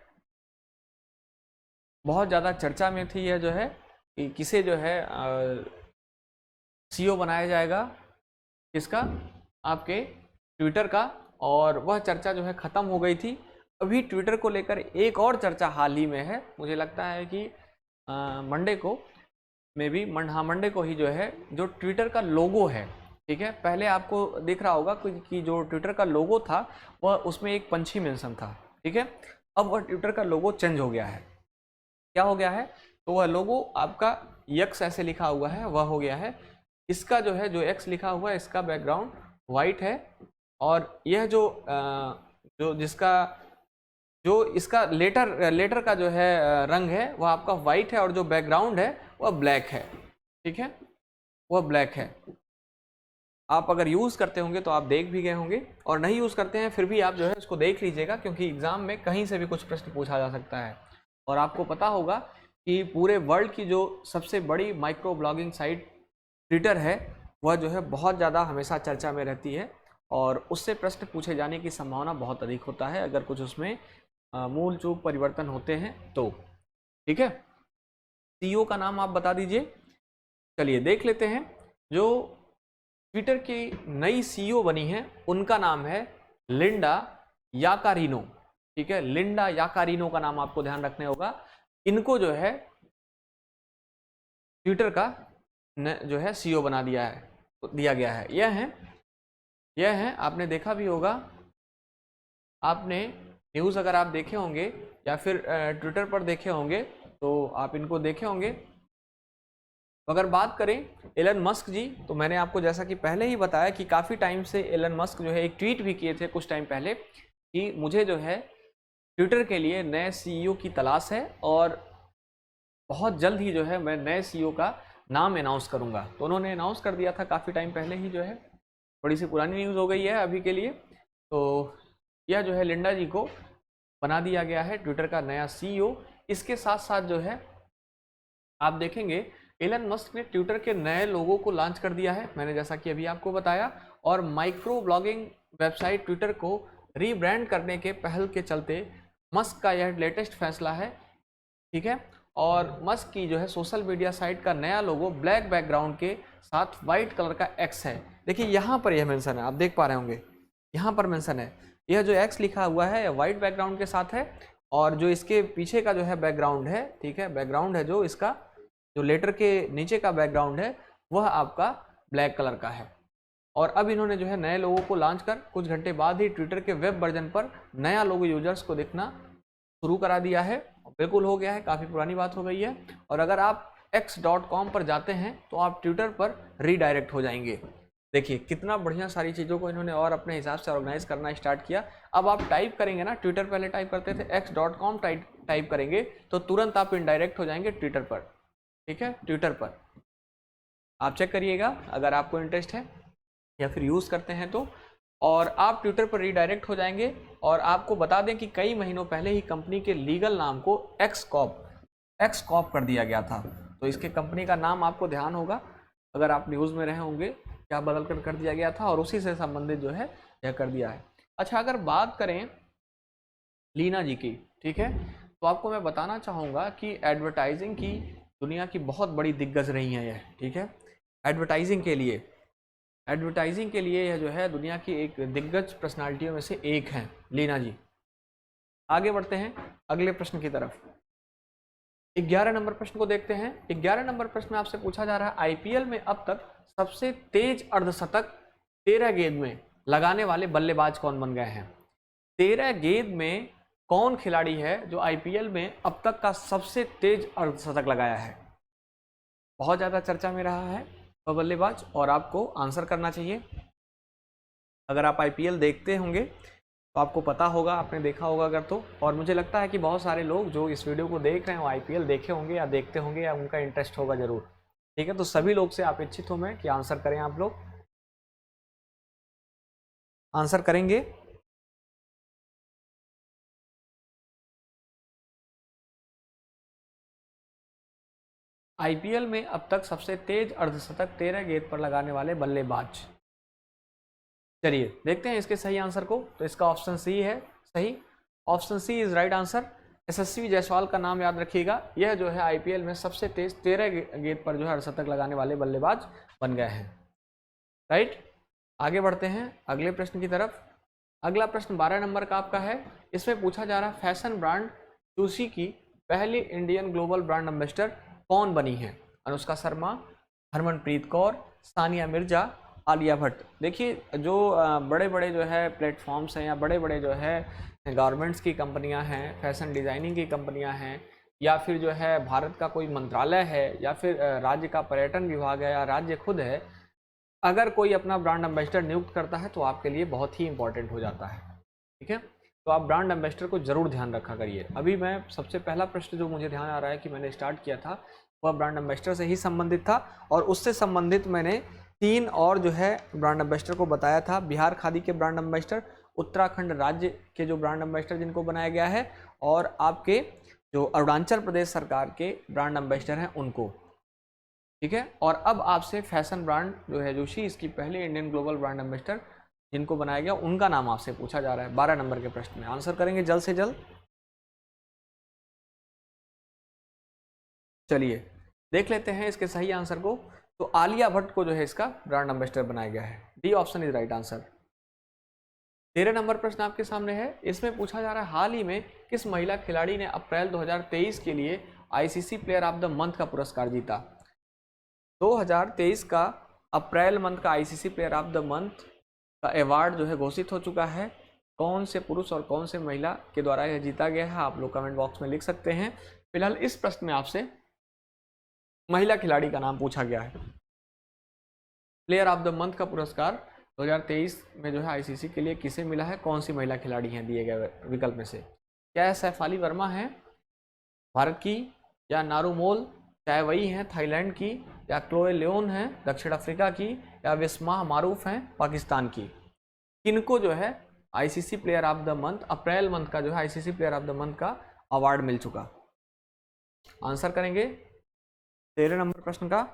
बहुत ज़्यादा चर्चा में थी यह जो है कि किसे जो है सीईओ बनाया जाएगा, किसका, आपके ट्विटर का, और वह चर्चा जो है ख़त्म हो गई थी। अभी ट्विटर को लेकर एक और चर्चा हाल ही में है, मुझे लगता है कि मंडे को मे बी मंडे को ही जो है, जो ट्विटर का लोगो है, ठीक है, पहले आपको दिख रहा होगा कि जो ट्विटर का लोगो था वह उसमें एक पंछी मेंशन था, ठीक है। अब वह ट्विटर का लोगो चेंज हो गया है। क्या हो गया है? तो वह लोगो आपका यक्स ऐसे लिखा हुआ है, वह हो गया है। इसका जो है, जो एक्स लिखा हुआ है, इसका बैकग्राउंड वाइट है, और यह जो इसका लेटर का जो है रंग है वह आपका वाइट है, और जो बैकग्राउंड है वह ब्लैक है, ठीक है, वह ब्लैक है। आप अगर यूज़ करते होंगे तो आप देख भी गए होंगे, और नहीं यूज़ करते हैं फिर भी आप जो है उसको देख लीजिएगा, क्योंकि एग्ज़ाम में कहीं से भी कुछ प्रश्न पूछा जा सकता है। और आपको पता होगा कि पूरे वर्ल्ड की जो सबसे बड़ी माइक्रो ब्लॉगिंग साइट ट्विटर है, वह जो है बहुत ज़्यादा हमेशा चर्चा में रहती है, और उससे प्रश्न पूछे जाने की संभावना बहुत अधिक होता है अगर कुछ उसमें मूल चूक परिवर्तन होते हैं तो, ठीक है। सीईओ का नाम आप बता दीजिए। चलिए देख लेते हैं। जो ट्विटर की नई सीईओ बनी है उनका नाम है लिंडा याकारिनो, ठीक है, लिंडा याकारिनो का नाम आपको ध्यान रखने होगा। इनको जो है ट्विटर का जो है सीईओ बना दिया गया है। यह है आपने देखा भी होगा, आपने न्यूज़ अगर आप देखे होंगे या फिर ट्विटर पर देखे होंगे तो आप इनको देखे होंगे। अगर बात करें एलन मस्क जी, तो मैंने आपको जैसा कि पहले ही बताया कि काफ़ी टाइम से एलन मस्क जो है एक ट्वीट भी किए थे कुछ टाइम पहले कि मुझे जो है ट्विटर के लिए नए सीईओ की तलाश है, और बहुत जल्द ही जो है मैं नए सीईओ का नाम अनाउंस करूंगा। तो उन्होंने अनाउंस कर दिया था काफ़ी टाइम पहले ही, जो है थोड़ी सी पुरानी न्यूज़ हो गई है अभी के लिए। तो यह जो है लिंडा जी को बना दिया गया है ट्विटर का नया सीईओ। इसके साथ साथ जो है आप देखेंगे एलन मस्क ने ट्विटर के नए लोगों को लॉन्च कर दिया है, मैंने जैसा कि अभी आपको बताया, और माइक्रो ब्लॉगिंग वेबसाइट ट्विटर को रीब्रांड करने के पहल के चलते मस्क का यह लेटेस्ट फैसला है, ठीक है। और मस्क की जो है सोशल मीडिया साइट का नया लोगो ब्लैक बैकग्राउंड के साथ वाइट कलर का एक्स है। देखिए यहाँ पर यह मेंशन है, आप देख पा रहे होंगे यहाँ पर मेंशन है, यह जो एक्स लिखा हुआ है वाइट बैकग्राउंड के साथ है, और जो इसके पीछे का जो है बैकग्राउंड है, ठीक है, बैकग्राउंड है जो इसका जो लेटर के नीचे का बैकग्राउंड है वह आपका ब्लैक कलर का है। और अब इन्होंने जो है नए लोगों को लॉन्च कर कुछ घंटे बाद ही ट्विटर के वेब वर्जन पर नया लोगो यूजर्स को दिखना शुरू करा दिया है। बिल्कुल हो गया है, काफ़ी पुरानी बात हो गई है। और अगर आप x.com पर जाते हैं तो आप ट्विटर पर रीडायरेक्ट हो जाएंगे। देखिए कितना बढ़िया सारी चीज़ों को इन्होंने और अपने हिसाब से ऑर्गेनाइज करना स्टार्ट किया। अब आप टाइप करेंगे ना, ट्विटर पहले टाइप करते थे, x.com टाइप करेंगे तो तुरंत आप इनडायरेक्ट हो जाएंगे ट्विटर पर, ठीक है। ट्विटर पर आप चेक करिएगा अगर आपको इंटरेस्ट है या फिर यूज़ करते हैं तो, और आप ट्विटर पर रीडायरेक्ट हो जाएंगे। और आपको बता दें कि कई महीनों पहले ही कंपनी के लीगल नाम को एक्सकॉप कर दिया गया था। तो इसके कंपनी का नाम आपको ध्यान होगा, अगर आप न्यूज़ में रहे होंगे, क्या बदल कर दिया गया था, और उसी से संबंधित जो है यह कर दिया है। अच्छा, अगर बात करें लीना जी की, ठीक है, तो आपको मैं बताना चाहूँगा कि एडवर्टाइजिंग की दुनिया की बहुत बड़ी दिग्गज रही हैं यह, ठीक है। एडवर्टाइजिंग के लिए यह जो है दुनिया की एक दिग्गज पर्सनालिटियों में से एक हैं लीना जी। आगे बढ़ते हैं अगले प्रश्न की तरफ। 11 नंबर प्रश्न को देखते हैं। 11 नंबर प्रश्न आपसे पूछा जा रहा है, आईपीएल में अब तक सबसे तेज अर्धशतक 13 गेंद में लगाने वाले बल्लेबाज कौन बन गए हैं? 13 गेंद में कौन खिलाड़ी है जो आईपीएल में अब तक का सबसे तेज अर्धशतक लगाया है? बहुत ज़्यादा चर्चा में रहा है वह बल्लेबाज, और आपको आंसर करना चाहिए। अगर आप आईपीएल देखते होंगे तो आपको पता होगा, आपने देखा होगा अगर तो, और मुझे लगता है कि बहुत सारे लोग जो इस वीडियो को देख रहे हैं वो आईपीएल देखे होंगे या देखते होंगे या उनका इंटरेस्ट होगा ज़रूर, ठीक है। तो सभी लोग से अपेक्षित हूँ मैं कि आंसर करें, आप लोग आंसर करेंगे। आईपीएल में अब तक सबसे तेज अर्धशतक 13 गेंद पर लगाने वाले बल्लेबाज। चलिए देखते हैं इसके सही आंसर को। तो इसका ऑप्शन सी है सही, option C is right answer. Yashasvi Jaiswal का नाम याद रखिएगा, यह जो है आईपीएल में सबसे तेज 13 गेंद पर जो है अर्धशतक लगाने वाले बल्लेबाज बन गए हैं, राइट। आगे बढ़ते हैं अगले प्रश्न की तरफ। अगला प्रश्न 12 नंबर का आपका है, इसमें पूछा जा रहा है फैशन ब्रांड चूसी की पहली इंडियन ग्लोबल ब्रांड एम्बेसडर कौन बनी है? अनुष्का शर्मा, हरमनप्रीत कौर, सानिया मिर्जा, आलिया भट्ट। देखिए जो बड़े बड़े जो है प्लेटफॉर्म्स हैं या बड़े बड़े जो है गारमेंट्स की कंपनियां हैं, फैशन डिज़ाइनिंग की कंपनियां हैं, या फिर जो है भारत का कोई मंत्रालय है, या फिर राज्य का पर्यटन विभाग है, या राज्य खुद है, अगर कोई अपना ब्रांड एम्बेसडर नियुक्त करता है तो आपके लिए बहुत ही इंपॉर्टेंट हो जाता है। ठीक है, तो आप ब्रांड एम्बेसडर को जरूर ध्यान रखा करिए। अभी मैं सबसे पहला प्रश्न जो मुझे ध्यान आ रहा है कि मैंने स्टार्ट किया था वह ब्रांड एम्बेसडर से ही संबंधित था, और उससे संबंधित मैंने 3 और जो है ब्रांड एम्बेसडर को बताया था। बिहार खादी के ब्रांड एम्बेसडर, उत्तराखंड राज्य के जो ब्रांड एम्बेसडर जिनको बनाया गया है, और आपके जो अरुणाचल प्रदेश सरकार के ब्रांड एम्बेसडर हैं उनको। ठीक है, और अब आपसे फैशन ब्रांड जो है जोशी, इसकी पहले इंडियन ग्लोबल ब्रांड एम्बेसडर जिनको बनाया गया उनका नाम आपसे पूछा जा रहा है 12 नंबर के प्रश्न में। आंसर करेंगे जल्द से जल्द। चलिए देख लेते हैं इसके सही आंसर को। तो आलिया भट्ट को जो है इसका ब्रांड एम्बेसडर बनाया गया है। D option is right answer. 13 number प्रश्न आपके सामने है, इसमें पूछा जा रहा है हाल ही में किस महिला खिलाड़ी ने अप्रैल 2023 के लिए ICC player of the month का पुरस्कार जीता? 2023 का अप्रैल मंथ का ICC player of the month का अवार्ड जो है घोषित हो चुका है। कौन से पुरुष और कौन से महिला के द्वारा यह जीता गया है आप लोग कमेंट बॉक्स में लिख सकते हैं। फिलहाल इस प्रश्न में आपसे महिला खिलाड़ी का नाम पूछा गया है। प्लेयर ऑफ द मंथ का पुरस्कार 2023 में जो है आईसीसी के लिए किसे मिला है, कौन सी महिला खिलाड़ी हैं दिए गए विकल्प में से? क्या सैफाली वर्मा है भारत की, या नारुमोल चायवई हैं थाईलैंड की, या क्लोए लियोन हैं दक्षिण अफ्रीका की, या विस्मा मारूफ हैं पाकिस्तान की? किनको जो है ICC player of the month April month का जो है ICC player of the month का अवार्ड मिल चुका? आंसर करेंगे 13 नंबर प्रश्न का।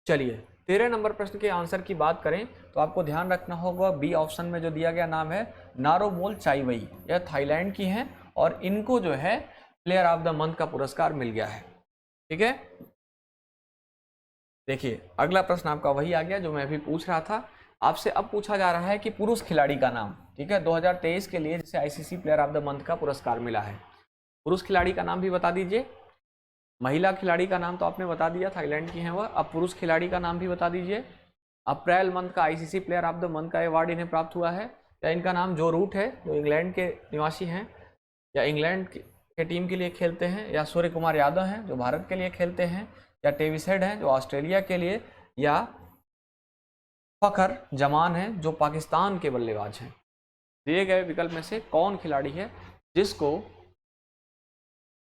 चलिए 13 नंबर प्रश्न के आंसर की बात करें तो आपको ध्यान रखना होगा बी ऑप्शन में जो दिया गया नाम है नारोमोल चाइवई, यह थाईलैंड की हैं और इनको जो है प्लेयर ऑफ द मंथ का पुरस्कार मिल गया है। ठीक है, देखिए अगला प्रश्न आपका वही आ गया जो मैं अभी पूछ रहा था आपसे। अब पूछा जा रहा है कि पुरुष खिलाड़ी का नाम। ठीक है, 2023 के लिए जिसे ICC player of the month का पुरस्कार मिला है, पुरुष खिलाड़ी का नाम भी बता दीजिए। महिला खिलाड़ी का नाम तो आपने बता दिया, थाईलैंड की हैं वह। अब पुरुष खिलाड़ी का नाम भी बता दीजिए। अप्रैल मंथ का ICC player of the month का अवार्ड इन्हें प्राप्त हुआ है। या इनका नाम जो रूट है, जो इंग्लैंड के निवासी हैं, या इंग्लैंड के टीम के लिए खेलते हैं, या सूर्य कुमार यादव हैं जो भारत के लिए खेलते हैं, या टेविस हेड हैं जो ऑस्ट्रेलिया के लिए, या फखर जमान हैं जो पाकिस्तान के बल्लेबाज हैं। दिए गए विकल्प में से कौन खिलाड़ी है जिसको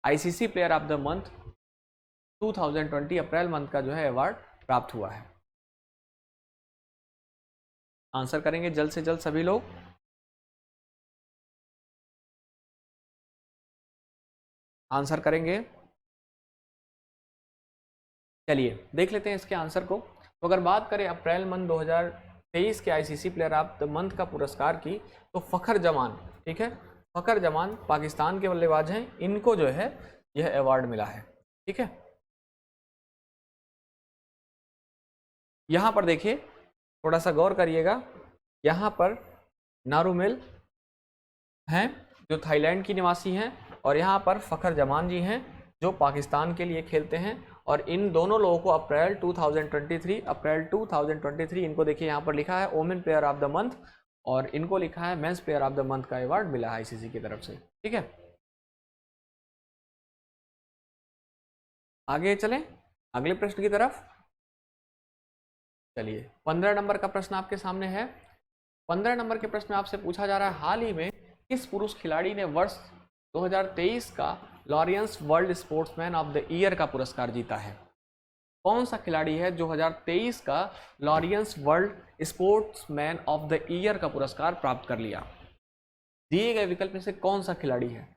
ICC player of the month 2020 April month का जो है अवार्ड प्राप्त हुआ है? आंसर करेंगे जल्द से जल्द सभी लोग। आंसर करेंगे। चलिए देख लेते हैं इसके आंसर को। तो अगर बात करें अप्रैल मंथ 2023 के ICC player of the month का पुरस्कार की, तो फखर जमान, ठीक है, फखर जमान पाकिस्तान के बल्लेबाज हैं, इनको जो है यह अवार्ड मिला है। ठीक है, यहाँ पर देखिए थोड़ा सा गौर करिएगा, यहाँ पर नारुमेल हैं जो थाईलैंड की निवासी हैं, और यहाँ पर फखर जमान जी हैं जो पाकिस्तान के लिए खेलते हैं। और इन दोनों लोगों को अप्रैल 2023 इनको देखिए यहाँ पर लिखा है women player of the month, और इनको लिखा है men's player of the month का अवार्ड मिला है आईसीसी की तरफ से। ठीक है, आगे चलें अगले प्रश्न की तरफ। चलिए 15 नंबर का प्रश्न आपके सामने है। 15 नंबर के प्रश्न में आपसे पूछा जा रहा है हाल ही में किस पुरुष खिलाड़ी ने वर्ष 2023 का Laureus world sportsman of the year का पुरस्कार जीता है? कौन सा खिलाड़ी है जो 2023 का Laureus world sportsman of the year का पुरस्कार प्राप्त कर लिया? दिए गए विकल्प में से कौन सा खिलाड़ी है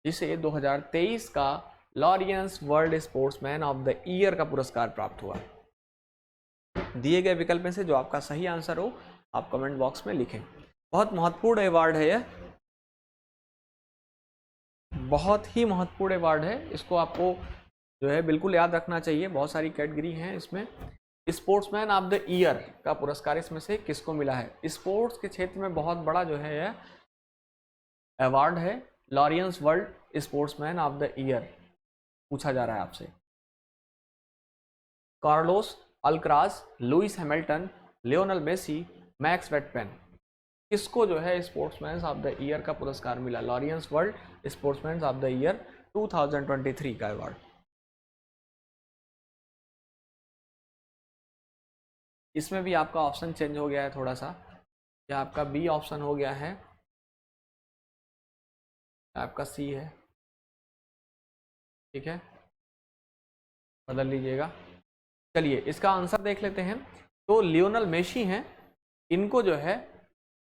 जिसे 2023 का Laureus world sportsman of the year का पुरस्कार प्राप्त हुआ? दिए गए विकल्प में से जो आपका सही आंसर हो आप कमेंट बॉक्स में लिखें। बहुत महत्वपूर्ण अवार्ड है यह, बहुत ही महत्वपूर्ण अवार्ड है, इसको आपको जो है बिल्कुल याद रखना चाहिए। बहुत सारी कैटेगरी हैं इसमें, स्पोर्ट्समैन ऑफ द ईयर का पुरस्कार इसमें से किसको मिला है? स्पोर्ट्स के क्षेत्र में बहुत बड़ा जो है यह अवार्ड है, Laureus world sportsman of the year पूछा जा रहा है आपसे। Carlos Alcaraz, Lewis Hamilton, Lionel Messi, Max Verstappen, किसको जो है स्पोर्ट्समैन ऑफ द ईयर का पुरस्कार मिला? Laureus world sportsman of the year 2023 का अवार्ड। इसमें भी आपका ऑप्शन चेंज हो गया है थोड़ा सा, या आपका बी ऑप्शन हो गया है, आपका सी है, ठीक है, बदल लीजिएगा। चलिए इसका आंसर देख लेते हैं। तो लियोनेल मेसी हैं, इनको जो है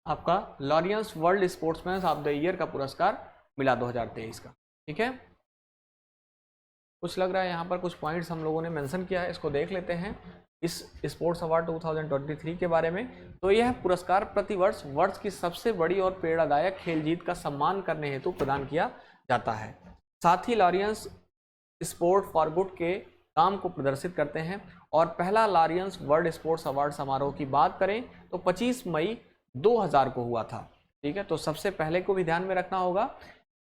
आपका Laureus world sportsman of the year का पुरस्कार मिला 2023 का, ठीक है। कुछ लग रहा है यहाँ पर कुछ पॉइंट्स हम लोगों ने मेंशन किया है, इसको देख लेते हैं इस स्पोर्ट्स अवार्ड 2023 के बारे में। तो यह पुरस्कार प्रतिवर्ष वर्ष की सबसे बड़ी और प्रेरणादायक खेल जीत का सम्मान करने हेतु प्रदान किया जाता है। साथ ही लॉरियंस स्पोर्ट फॉर गुड के काम को प्रदर्शित करते हैं। और पहला लॉरियंस वर्ल्ड स्पोर्ट्स अवार्ड समारोह की बात करें तो 25 मई 2000 को हुआ था, ठीक है। तो सबसे पहले को भी ध्यान में रखना होगा।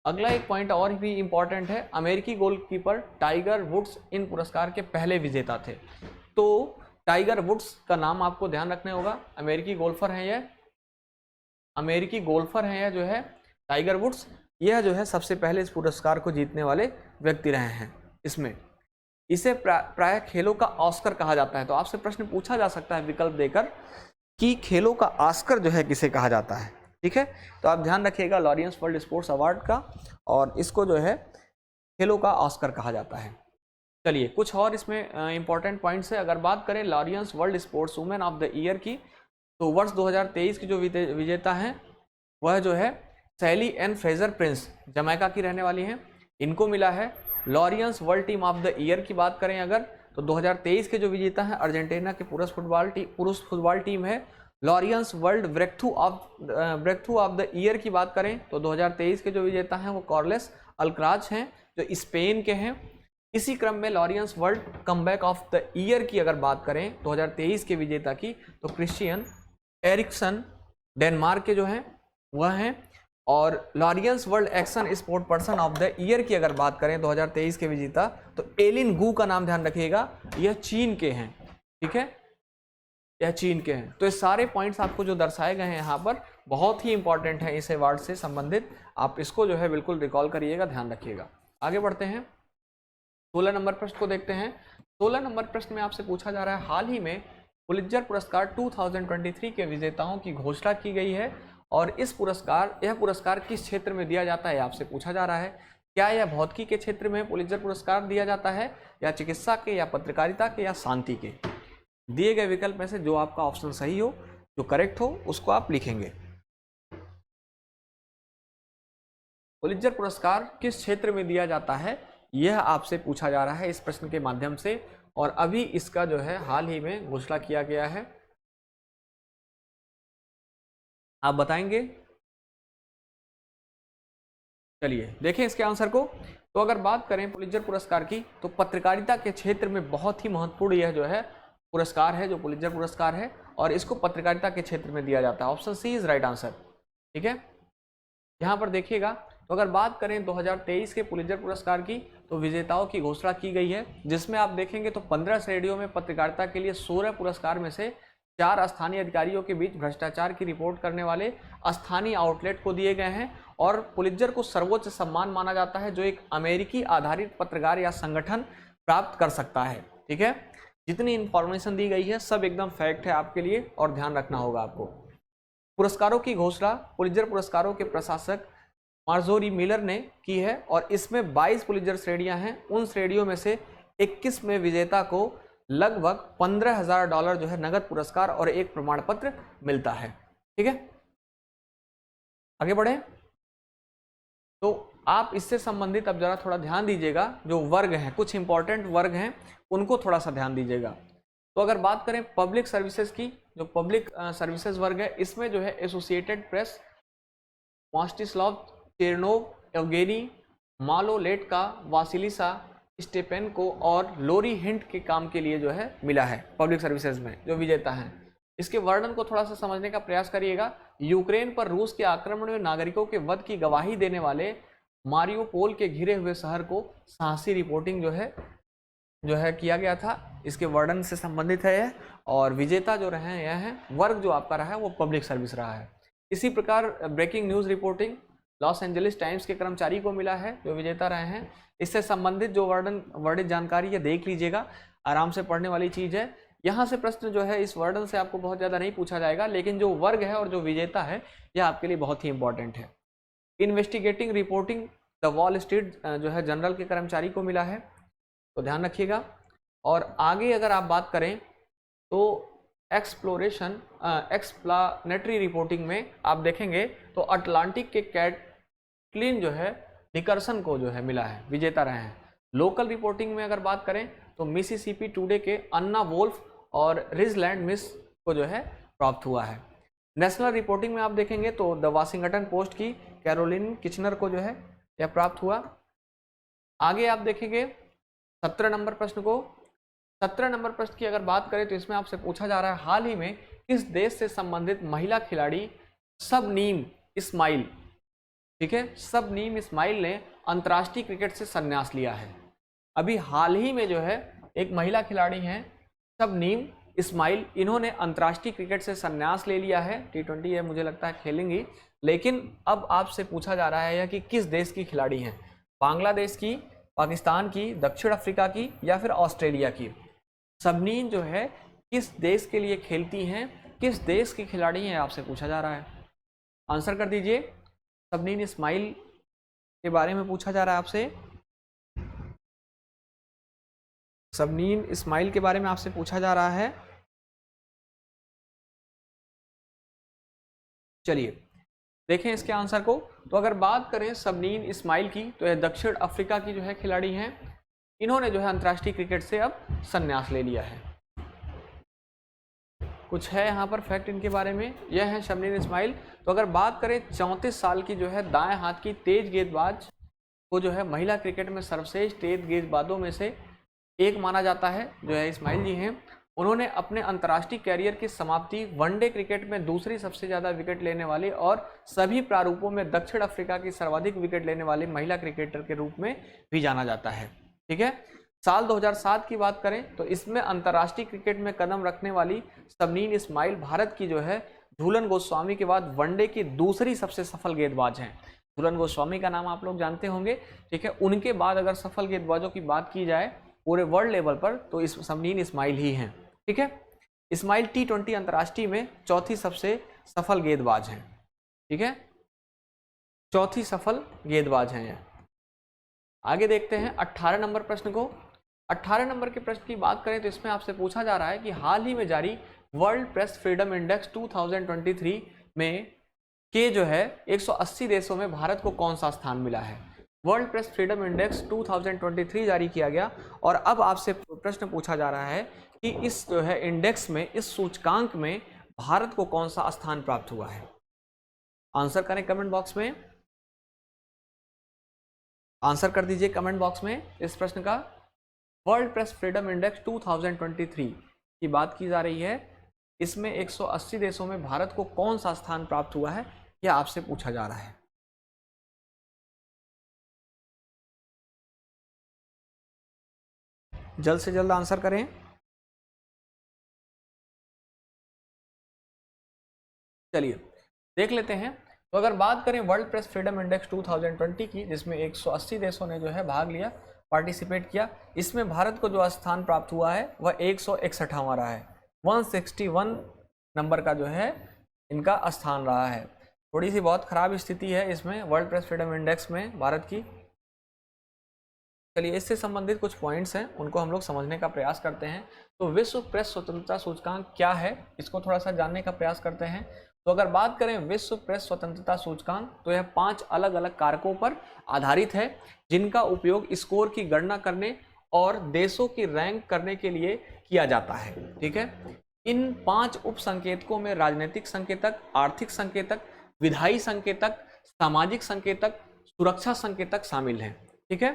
अगला एक पॉइंट और भी इंपॉर्टेंट है, अमेरिकी गोलकीपर टाइगर वुड्स इन पुरस्कार के पहले विजेता थे। तो टाइगर वुड्स का नाम आपको ध्यान रखने होगा, अमेरिकी गोल्फर हैं यह, अमेरिकी गोल्फर हैं यह जो है टाइगर वुड्स, यह जो है सबसे पहले इस पुरस्कार को जीतने वाले व्यक्ति रहे हैं। इसमें इसे प्राय खेलों का ऑस्कर कहा जाता है। तो आपसे प्रश्न पूछा जा सकता है विकल्प देकर कि खेलों का ऑस्कर जो है किसे कहा जाता है, ठीक है। तो आप ध्यान रखिएगा लॉरियंस वर्ल्ड स्पोर्ट्स अवार्ड का, और इसको जो है खेलों का ऑस्कर कहा जाता है। चलिए कुछ और इसमें इंपॉर्टेंट पॉइंट्स है। अगर बात करें Laureus world sports women of the year की, तो वर्ष 2023 की जो विजेता हैं वह जो है सैली एन फ्रेजर प्रिंस, जमैका की रहने वाली हैं, इनको मिला है। Laureus world team of the year की बात करें अगर, तो 2023 के जो विजेता हैं अर्जेंटीना के पुरुष फुटबॉल टीम है। Laureus world breakthrough of the year की बात करें तो 2023 के जो विजेता हैं वो कार्लोस अल्कराज हैं जो स्पेन के हैं। इसी क्रम में Laureus world comeback of the year की अगर बात करें 2023 के विजेता की, तो क्रिश्चियन एरिक्सन डेनमार्क के जो हैं वह हैं। और Laureus world action sport person of the year की अगर बात करें 2023 के विजेता, तो एलिन गू का नाम ध्यान रखिएगा, यह चीन के हैं, ठीक है, यह चीन के हैं। तो ये सारे पॉइंट्स आपको जो दर्शाए गए हैं यहाँ पर बहुत ही इंपॉर्टेंट है इस अवार्ड से संबंधित, आप इसको जो है बिल्कुल रिकॉल करिएगा, ध्यान रखिएगा। आगे बढ़ते हैं, 16 नंबर प्रश्न को देखते हैं। 16 नंबर प्रश्न में आपसे पूछा जा रहा है, हाल ही में पुलित्जर पुरस्कार 2023 के विजेताओं की घोषणा की गई है और यह पुरस्कार किस क्षेत्र में दिया जाता है आपसे पूछा जा रहा है। क्या यह भौतिकी के क्षेत्र में पुलित्जर पुरस्कार दिया जाता है, या चिकित्सा के, या पत्रकारिता के, या शांति के? दिए गए विकल्प में से जो आपका ऑप्शन सही हो, जो करेक्ट हो, उसको आप लिखेंगे। पुलित्जर पुरस्कार किस क्षेत्र में दिया जाता है यह आपसे पूछा जा रहा है इस प्रश्न के माध्यम से, और अभी इसका जो है हाल ही में घोषणा किया गया है। आप बताएंगे? चलिए देखें इसके आंसर को। तो अगर बात करें पुलित्जर पुरस्कार की, तो पत्रकारिता के क्षेत्र में बहुत ही महत्वपूर्ण यह जो है पुरस्कार है, जो पुलित्जर पुरस्कार है, और इसको पत्रकारिता के क्षेत्र में दिया जाता है। Option C is right answer, ठीक है। यहाँ पर देखिएगा, तो अगर बात करें 2023 के पुलित्जर पुरस्कार की, तो विजेताओं की घोषणा की गई है, जिसमें आप देखेंगे तो 15 श्रेणियों में पत्रकारिता के लिए 16 पुरस्कार में से 4 स्थानीय अधिकारियों के बीच भ्रष्टाचार की रिपोर्ट करने वाले स्थानीय आउटलेट को दिए गए हैं। और पुलित्जर को सर्वोच्च सम्मान माना जाता है जो एक अमेरिकी आधारित पत्रकार या संगठन प्राप्त कर सकता है, ठीक है। जितनी इंफॉर्मेशन दी गई है सब एकदम फैक्ट है आपके लिए, और ध्यान रखना होगा आपको। पुरस्कारों की घोषणा पुलित्जर पुरस्कारों के प्रशासक मार्जोरी मिलर ने की है, और इसमें 22 पुलित्जर श्रेणियां हैं। उन श्रेणियों में से 21 में विजेता को लगभग $15,000 जो है नगद पुरस्कार और एक प्रमाण पत्र मिलता है, ठीक है। आगे बढ़े, तो आप इससे संबंधित अब जरा थोड़ा ध्यान दीजिएगा। जो वर्ग हैं, कुछ इंपॉर्टेंट वर्ग हैं, उनको थोड़ा सा ध्यान दीजिएगा। तो अगर बात करें पब्लिक सर्विसेज की, जो पब्लिक सर्विसेज वर्ग है, इसमें जो है Associated Press, Mstyslav, Chernov, Evgeniy, Maloletka, Vasilisa, स्टेपेन को और लोरी हिंट के काम के लिए जो है मिला है पब्लिक सर्विसेज में, जो विजेता हैं। इसके वर्णन को थोड़ा सा समझने का प्रयास करिएगा। यूक्रेन पर रूस के आक्रमण में नागरिकों के वध की गवाही देने वाले मारियोपोल के घिरे हुए शहर को साहसी रिपोर्टिंग जो है किया गया था, इसके वर्णन से संबंधित है यह। और विजेता जो रहे हैं यह है, वर्ग जो आपका रहा है वो पब्लिक सर्विस रहा है। इसी प्रकार breaking news reporting Los Angeles Times के कर्मचारी को मिला है, जो विजेता रहे हैं। इससे संबंधित जो वर्णित जानकारी है देख लीजिएगा, आराम से पढ़ने वाली चीज़ है। यहाँ से प्रश्न जो है इस वर्णन से आपको बहुत ज़्यादा नहीं पूछा जाएगा, लेकिन जो वर्ग है और जो विजेता है यह आपके लिए बहुत ही इंपॉर्टेंट है। Investigating reporting the wall street जो है जनरल के कर्मचारी को मिला है, तो ध्यान रखिएगा। और आगे अगर आप बात करें तो एक्सप्लानेटरी रिपोर्टिंग में आप देखेंगे तो अटलांटिक के कैटलिन जो है निकर्सन को जो है मिला है, विजेता रहे हैं। लोकल रिपोर्टिंग में अगर बात करें तो मिसिसिपी टुडे के अन्ना वोल्फ और रिजलैंड मिस को जो है प्राप्त हुआ है। नेशनल रिपोर्टिंग में आप देखेंगे तो द वाशिंगटन पोस्ट की कैरोलिन किचनर को जो है यह प्राप्त हुआ। आगे आप देखेंगे 17 नंबर प्रश्न को। 17 नंबर प्रश्न की अगर बात करें तो इसमें आपसे पूछा जा रहा है, हाल ही में किस देश से संबंधित महिला खिलाड़ी सबनीम इस्माइल, ठीक है, सबनीम इस्माइल ने अंतर्राष्ट्रीय क्रिकेट से संन्यास लिया है। अभी हाल ही में जो है एक महिला खिलाड़ी हैं सबनीम इस्माइल, इन्होंने अंतर्राष्ट्रीय क्रिकेट से संन्यास ले लिया है। T20 है मुझे लगता है खेलेंगी, लेकिन अब आपसे पूछा जा रहा है कि किस देश की खिलाड़ी हैं, बांग्लादेश की, पाकिस्तान की, दक्षिण अफ्रीका की या फिर ऑस्ट्रेलिया की। सबनीम जो है किस देश के लिए खेलती हैं, किस देश की खिलाड़ी हैं, आपसे पूछा जा रहा है। आंसर कर दीजिए। सबनीम इस्माइल के बारे में पूछा जा रहा है आपसे, सबनीम इस्माइल के बारे में आपसे पूछा जा रहा है। चलिए देखें इसके आंसर को। तो अगर बात करें सबनीम इस्माइल की तो यह दक्षिण अफ्रीका की जो है खिलाड़ी हैं, इन्होंने जो है अंतर्राष्ट्रीय क्रिकेट से अब संन्यास ले लिया है। कुछ है यहाँ पर फैक्ट इनके बारे में, यह है सबनीम इस्माइल। तो अगर बात करें 34 साल की जो है दाएं हाथ की तेज गेंदबाज को जो है महिला क्रिकेट में सर्वश्रेष्ठ तेज गेंदबाजों में से एक माना जाता है, जो है इस्माइल जी हैं। उन्होंने अपने अंतर्राष्ट्रीय कैरियर की समाप्ति वनडे क्रिकेट में दूसरी सबसे ज़्यादा विकेट लेने वाली और सभी प्रारूपों में दक्षिण अफ्रीका की सर्वाधिक विकेट लेने वाली महिला क्रिकेटर के रूप में भी जाना जाता है, ठीक है। साल 2007 की बात करें तो इसमें अंतर्राष्ट्रीय क्रिकेट में कदम रखने वाली सबनीम इस्माइल भारत की जो है झूलन गोस्वामी के बाद वनडे की दूसरी सबसे सफल गेंदबाज हैं। झूलन गोस्वामी का नाम आप लोग जानते होंगे, ठीक है। उनके बाद अगर सफल गेंदबाजों की बात की जाए पूरे वर्ल्ड लेवल पर तो इस सबनीम इस्माइल ही हैं, ठीक है। इस्माइल T20 अंतर्राष्ट्रीय में चौथी सबसे सफल गेंदबाज हैं, ठीक है, चौथी सफल गेंदबाज हैं। आगे देखते हैं 18 नंबर प्रश्न को। 18 नंबर के प्रश्न की बात करें तो इसमें आपसे पूछा जा रहा है कि हाल ही में जारी वर्ल्ड प्रेस फ्रीडम इंडेक्स 2023 में के जो है 180 देशों में भारत को कौन सा स्थान मिला है। वर्ल्ड प्रेस फ्रीडम इंडेक्स 2023 जारी किया गया और अब आपसे प्रश्न पूछा जा रहा है कि इस जो है इंडेक्स में, इस सूचकांक में भारत को कौन सा स्थान प्राप्त हुआ है। आंसर करें कमेंट बॉक्स में, आंसर कर दीजिए कमेंट बॉक्स में इस प्रश्न का। वर्ल्ड प्रेस फ्रीडम इंडेक्स 2023 की बात की जा रही है, इसमें 180 देशों में भारत को कौन सा स्थान प्राप्त हुआ है, यह आपसे पूछा जा रहा है। जल्द से जल्द आंसर करें। चलिए देख लेते हैं। तो अगर बात करें वर्ल्ड प्रेस फ्रीडम इंडेक्स 2020 की, जिसमें 180 देशों ने जो है भाग लिया, पार्टिसिपेट किया, इसमें भारत को जो स्थान प्राप्त हुआ है वह 161वां रहा है। 161 नंबर का जो है इनका स्थान रहा है। थोड़ी सी बहुत खराब स्थिति है इसमें वर्ल्ड प्रेस फ्रीडम इंडेक्स में भारत की। चलिए इससे संबंधित कुछ पॉइंट्स हैं, उनको हम लोग समझने का प्रयास करते हैं। तो विश्व प्रेस स्वतंत्रता सूचकांक क्या है, इसको थोड़ा सा जानने का प्रयास करते हैं। तो अगर बात करें विश्व प्रेस स्वतंत्रता सूचकांक, तो यह 5 अलग अलग कारकों पर आधारित है, जिनका उपयोग स्कोर की गणना करने और देशों की रैंक करने के लिए किया जाता है, ठीक है। इन 5 उप संकेतकों में राजनीतिक संकेतक, आर्थिक संकेतक, विधायी संकेतक, सामाजिक संकेतक, सुरक्षा संकेतक शामिल हैं, ठीक है।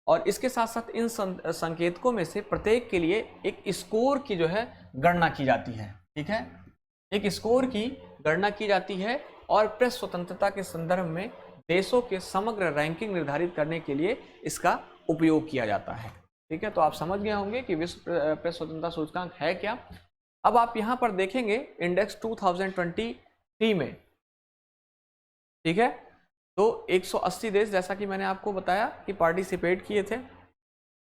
और इसके साथ साथ इन संकेतकों में से प्रत्येक के लिए एक स्कोर की जो है गणना की जाती है। ठीक है, एक स्कोर की गणना की जाती है और प्रेस स्वतंत्रता के संदर्भ में देशों के समग्र रैंकिंग निर्धारित करने के लिए इसका उपयोग किया जाता है। ठीक है, तो आप समझ गए होंगे कि विश्व प्रेस स्वतंत्रता सूचकांक है क्या। अब आप यहाँ पर देखेंगे इंडेक्स 2023 में, ठीक है, तो 180 देश, जैसा कि मैंने आपको बताया कि पार्टिसिपेट किए थे,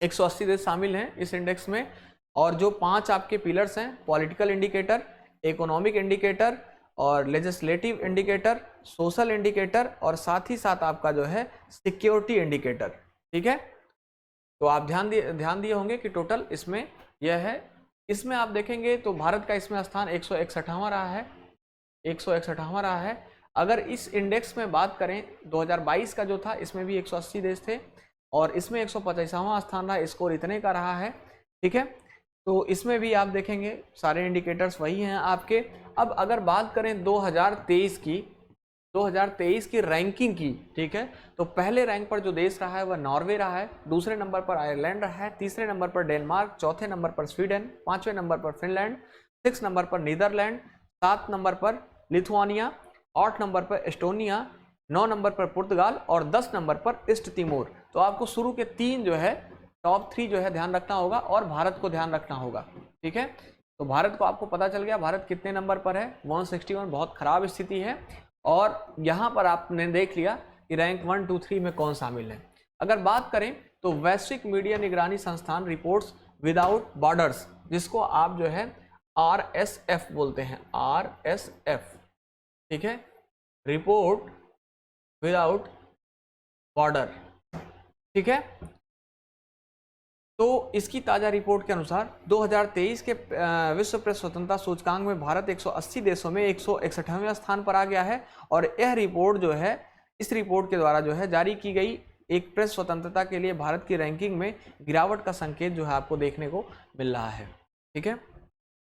180 देश शामिल हैं इस इंडेक्स में। और जो 5 आपके पिलर्स हैं, पॉलिटिकल इंडिकेटर, इकोनॉमिक इंडिकेटर और लेजिस्लेटिव इंडिकेटर, सोशल इंडिकेटर और साथ ही साथ आपका जो है सिक्योरिटी इंडिकेटर। ठीक है, तो आप ध्यान दिए होंगे कि टोटल इसमें यह है। इसमें आप देखेंगे तो भारत का इसमें स्थान 161वां रहा है, 161वां रहा है। अगर इस इंडेक्स में बात करें 2022 का जो था, इसमें भी 180 देश थे और इसमें 185वां स्थान रहा, स्कोर इतने का रहा है। ठीक है, तो इसमें भी आप देखेंगे सारे इंडिकेटर्स वही हैं आपके। अब अगर बात करें 2023 की रैंकिंग की, ठीक है, तो पहले रैंक पर जो देश रहा है वह नॉर्वे रहा है, दूसरे नंबर पर आयरलैंड रहा है, तीसरे नंबर पर डेनमार्क, चौथे नंबर पर स्वीडन, 5वें नंबर पर फिनलैंड, 6 नंबर पर नीदरलैंड, 7 नंबर पर लिथुआनिया, 8 नंबर पर एस्टोनिया, 9 नंबर पर पुर्तगाल और 10 नंबर पर ईस्ट तिमोर। तो आपको शुरू के 3 जो है टॉप 3 जो है ध्यान रखना होगा और भारत को ध्यान रखना होगा। ठीक है, तो भारत को आपको पता चल गया भारत कितने नंबर पर है, 161, बहुत खराब स्थिति है। और यहाँ पर आपने देख लिया कि रैंक 1, 2, 3 में कौन शामिल है। अगर बात करें तो वैश्विक मीडिया निगरानी संस्थान रिपोर्ट्स विदाउट बॉर्डर्स, जिसको आप जो है RSF बोलते हैं, RSF, ठीक है, रिपोर्ट विदाउट बॉर्डर। ठीक है, तो इसकी ताज़ा रिपोर्ट के अनुसार 2023 के विश्व प्रेस स्वतंत्रता सूचकांक में भारत 180 देशों में 161वें स्थान पर आ गया है। और यह रिपोर्ट जो है, इस रिपोर्ट के द्वारा जो है जारी की गई एक प्रेस स्वतंत्रता के लिए भारत की रैंकिंग में गिरावट का संकेत जो है आपको देखने को मिल रहा है। ठीक है,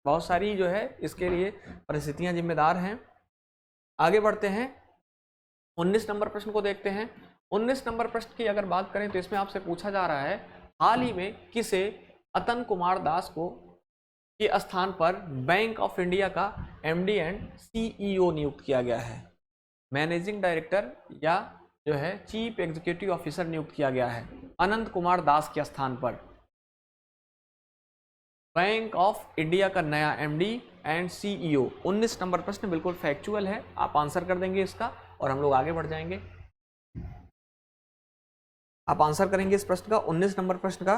बहुत सारी जो है इसके लिए परिस्थितियां जिम्मेदार हैं। आगे बढ़ते हैं, 19 नंबर प्रश्न को देखते हैं। 19 नंबर प्रश्न की अगर बात करें तो इसमें आपसे पूछा जा रहा है, हाल ही में किसे अतन कुमार दास को के स्थान पर बैंक ऑफ इंडिया का MD एंड CEO नियुक्त किया गया है। मैनेजिंग डायरेक्टर या जो है चीफ एग्जीक्यूटिव ऑफिसर नियुक्त किया गया है अनंत कुमार दास के स्थान पर। बैंक ऑफ इंडिया का नया MD एंड CEO। 19 नंबर प्रश्न बिल्कुल फैक्चुअल है, आप आंसर कर देंगे इसका और हम लोग आगे बढ़ जाएंगे। आप आंसर करेंगे इस प्रश्न का, 19 नंबर प्रश्न का।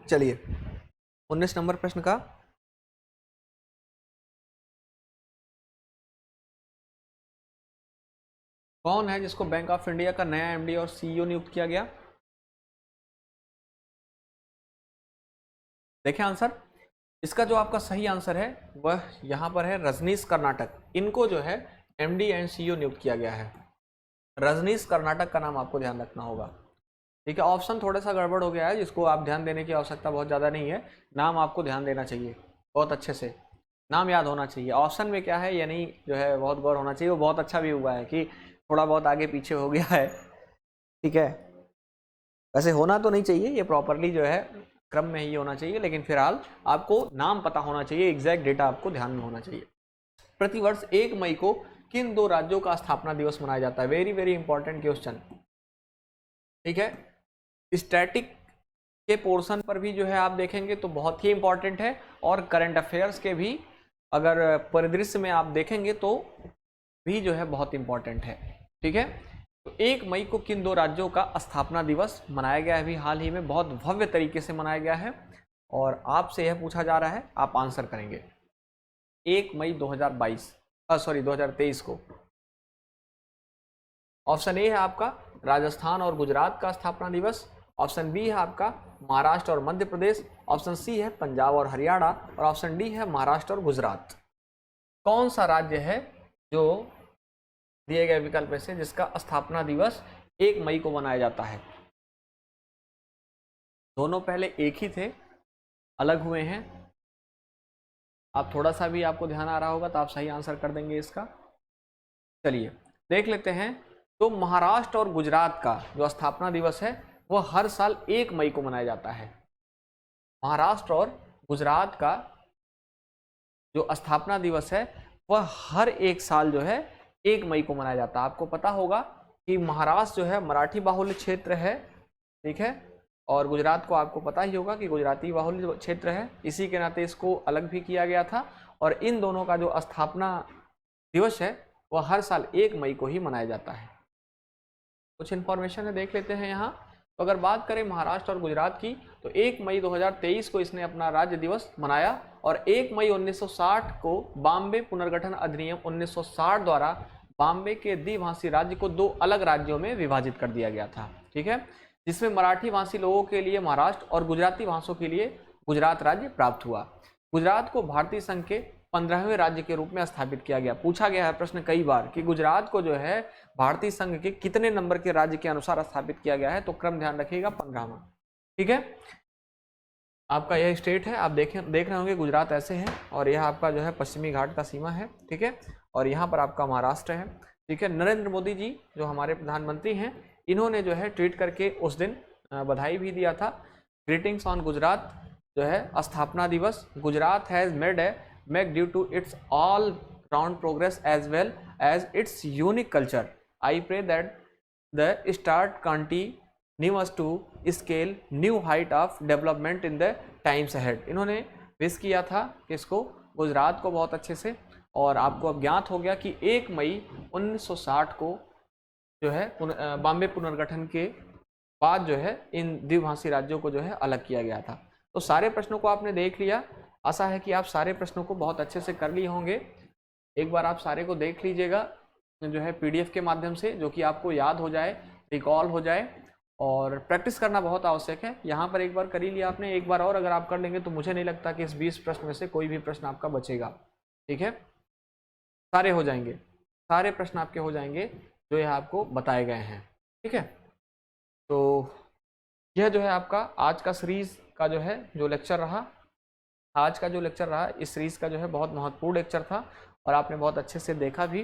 चलिए 19 नंबर प्रश्न का कौन है जिसको बैंक ऑफ इंडिया का नया MD और CEO नियुक्त किया गया? देखें आंसर, इसका जो आपका सही आंसर है वह यहाँ पर है रजनीश कर्नाटक। इनको जो है MD एंड CEO नियुक्त किया गया है। रजनीश कर्नाटक का नाम आपको ध्यान रखना होगा। ठीक है, ऑप्शन थोड़ा सा गड़बड़ हो गया है, जिसको आप ध्यान देने की आवश्यकता बहुत ज़्यादा नहीं है। नाम आपको ध्यान देना चाहिए, बहुत अच्छे से नाम याद होना चाहिए। ऑप्शन में क्या है ये नहीं जो है बहुत गौर होना चाहिए। वो बहुत अच्छा भी हुआ है कि थोड़ा बहुत आगे पीछे हो गया है। ठीक है, वैसे होना तो नहीं चाहिए, ये प्रॉपरली जो है क्रम में ही होना चाहिए, लेकिन फिलहाल आपको नाम पता होना चाहिए, एग्जैक्ट डेटा आपको ध्यान में होना चाहिए। प्रतिवर्ष 1 मई को किन 2 राज्यों का स्थापना दिवस मनाया जाता है? Very very important question. ठीक है, स्टैटिक के पोर्शन पर भी जो है आप देखेंगे तो बहुत ही इंपॉर्टेंट है, और करंट अफेयर्स के भी अगर परिदृश्य में आप देखेंगे तो भी जो है बहुत इंपॉर्टेंट है। ठीक है, तो 1 मई को किन 2 राज्यों का स्थापना दिवस मनाया गया है? अभी हाल ही में बहुत भव्य तरीके से मनाया गया है और आपसे यह पूछा जा रहा है, आप आंसर करेंगे। 1 मई 2023 को। ऑप्शन ए है आपका राजस्थान और गुजरात का स्थापना दिवस, ऑप्शन बी है आपका महाराष्ट्र और मध्य प्रदेश, ऑप्शन सी है पंजाब और हरियाणा और ऑप्शन डी है महाराष्ट्र और गुजरात। कौन सा राज्य है जो दिए गए विकल्प में से जिसका स्थापना दिवस 1 मई को मनाया जाता है? दोनों पहले एक ही थे, अलग हुए हैं। आप थोड़ा सा भी आपको ध्यान आ रहा होगा तो आप सही आंसर कर देंगे इसका। चलिए देख लेते हैं। तो महाराष्ट्र और गुजरात का जो स्थापना दिवस है वह हर साल 1 मई को मनाया जाता है। महाराष्ट्र और गुजरात का जो स्थापना दिवस है वह हर एक साल जो है 1 मई को मनाया जाता है। आपको पता होगा कि महाराष्ट्र जो है मराठी बाहुल्य क्षेत्र है, ठीक है, और गुजरात को आपको पता ही होगा कि गुजराती बाहुल्य क्षेत्र है। इसी के नाते इसको अलग भी किया गया था और इन दोनों का जो स्थापना दिवस है वह हर साल 1 मई को ही मनाया जाता है। कुछ इन्फॉर्मेशन है, देख लेते हैं यहाँ। तो अगर बात करें महाराष्ट्र और गुजरात की, तो 1 मई 2023 को इसने अपना राज्य दिवस मनाया और 1 मई 1960 को बॉम्बे पुनर्गठन अधिनियम 1960 द्वारा बॉम्बे के द्विभाषी राज्य को 2 अलग राज्यों में विभाजित कर दिया गया था, ठीक है, जिसमें मराठी भाषी लोगों के लिए महाराष्ट्र और गुजराती भाषाओं के लिए गुजरात राज्य प्राप्त हुआ। गुजरात को भारतीय संघ के 15वें राज्य के रूप में स्थापित किया गया। पूछा गया है प्रश्न कई बार कि गुजरात को जो है भारतीय संघ के कितने नंबर के राज्य के अनुसार स्थापित किया गया है, तो क्रम ध्यान रखिएगा 15वां, ठीक है। आपका यह स्टेट है, आप देख रहे होंगे गुजरात ऐसे है और यह आपका जो है पश्चिमी घाट का सीमा है, ठीक है, और यहाँ पर आपका महाराष्ट्र है, ठीक है। नरेंद्र मोदी जी जो हमारे प्रधानमंत्री हैं, इन्होंने जो है ट्वीट करके उस दिन बधाई भी दिया था। ग्रीटिंग्स ऑन गुजरात जो है स्थापना दिवस। Gujarat has make due to its all round progress as well as its unique culture. I pray that the start continuous to scale new height of development in the times ahead. इन्होंने wish किया था कि इसको गुजरात को बहुत अच्छे से, और आपको अब ज्ञात हो गया कि 1 मई 1960 को जो है बॉम्बे पुनर्गठन के बाद जो है इन द्विभाषी राज्यों को जो है अलग किया गया था। तो सारे प्रश्नों को आपने देख लिया। आशा है कि आप सारे प्रश्नों को बहुत अच्छे से कर लिए होंगे। एक बार आप सारे को देख लीजिएगा जो है PDF के माध्यम से, जो कि आपको याद हो जाए, रिकॉल हो जाए, और प्रैक्टिस करना बहुत आवश्यक है। यहाँ पर एक बार कर ही लिया आपने, एक बार और अगर आप कर लेंगे तो मुझे नहीं लगता कि इस 20 प्रश्न में से कोई भी प्रश्न आपका बचेगा, ठीक है। सारे हो जाएंगे, सारे प्रश्न आपके हो जाएंगे जो यह आपको बताए गए हैं, ठीक है। तो यह जो है आपका आज का सीरीज का जो है जो लेक्चर रहा, आज का जो लेक्चर रहा इस सीरीज का जो है बहुत महत्वपूर्ण लेक्चर था और आपने बहुत अच्छे से देखा भी,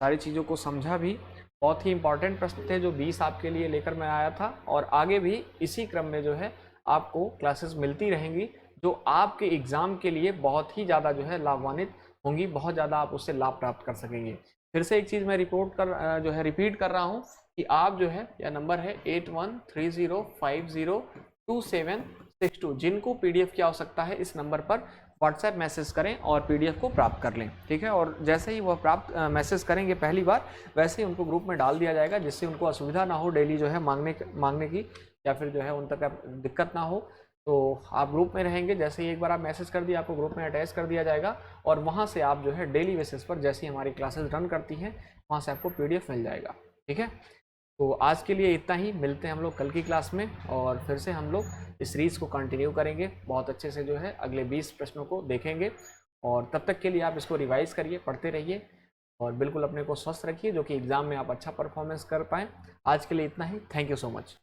सारी चीज़ों को समझा भी। बहुत ही इंपॉर्टेंट प्रश्न थे जो 20 आपके लिए लेकर मैं आया था, और आगे भी इसी क्रम में जो है आपको क्लासेस मिलती रहेंगी जो आपके एग्ज़ाम के लिए बहुत ही ज़्यादा जो है लाभान्वित होंगी, बहुत ज़्यादा आप उससे लाभ प्राप्त कर सकेंगे। फिर से एक चीज़ मैं रिपीट कर रहा हूँ कि आप जो है यह नंबर है 8130502762, जिनको PDF की आवश्यकता है इस नंबर पर व्हाट्सएप मैसेज करें और PDF को प्राप्त कर लें, ठीक है। और जैसे ही वह प्राप्त मैसेज करेंगे पहली बार, वैसे ही उनको ग्रुप में डाल दिया जाएगा, जिससे उनको असुविधा ना हो डेली जो है मांगने की, या फिर जो है उन तक दिक्कत ना हो। तो आप ग्रुप में रहेंगे, जैसे ही एक बार आप मैसेज कर दिए आपको ग्रुप में अटैच कर दिया जाएगा, और वहाँ से आप जो है डेली बेसिस पर जैसे ही हमारी क्लासेस रन करती हैं वहाँ से आपको PDF मिल जाएगा, ठीक है। तो आज के लिए इतना ही, मिलते हैं हम लोग कल की क्लास में, और फिर से हम लोग इस सीरीज़ को कंटिन्यू करेंगे, बहुत अच्छे से जो है अगले 20 प्रश्नों को देखेंगे। और तब तक के लिए आप इसको रिवाइज़ करिए, पढ़ते रहिए, और बिल्कुल अपने को स्वस्थ रखिए, जो कि एग्ज़ाम में आप अच्छा परफॉर्मेंस कर पाएँ। आज के लिए इतना ही, थैंक यू सो मच।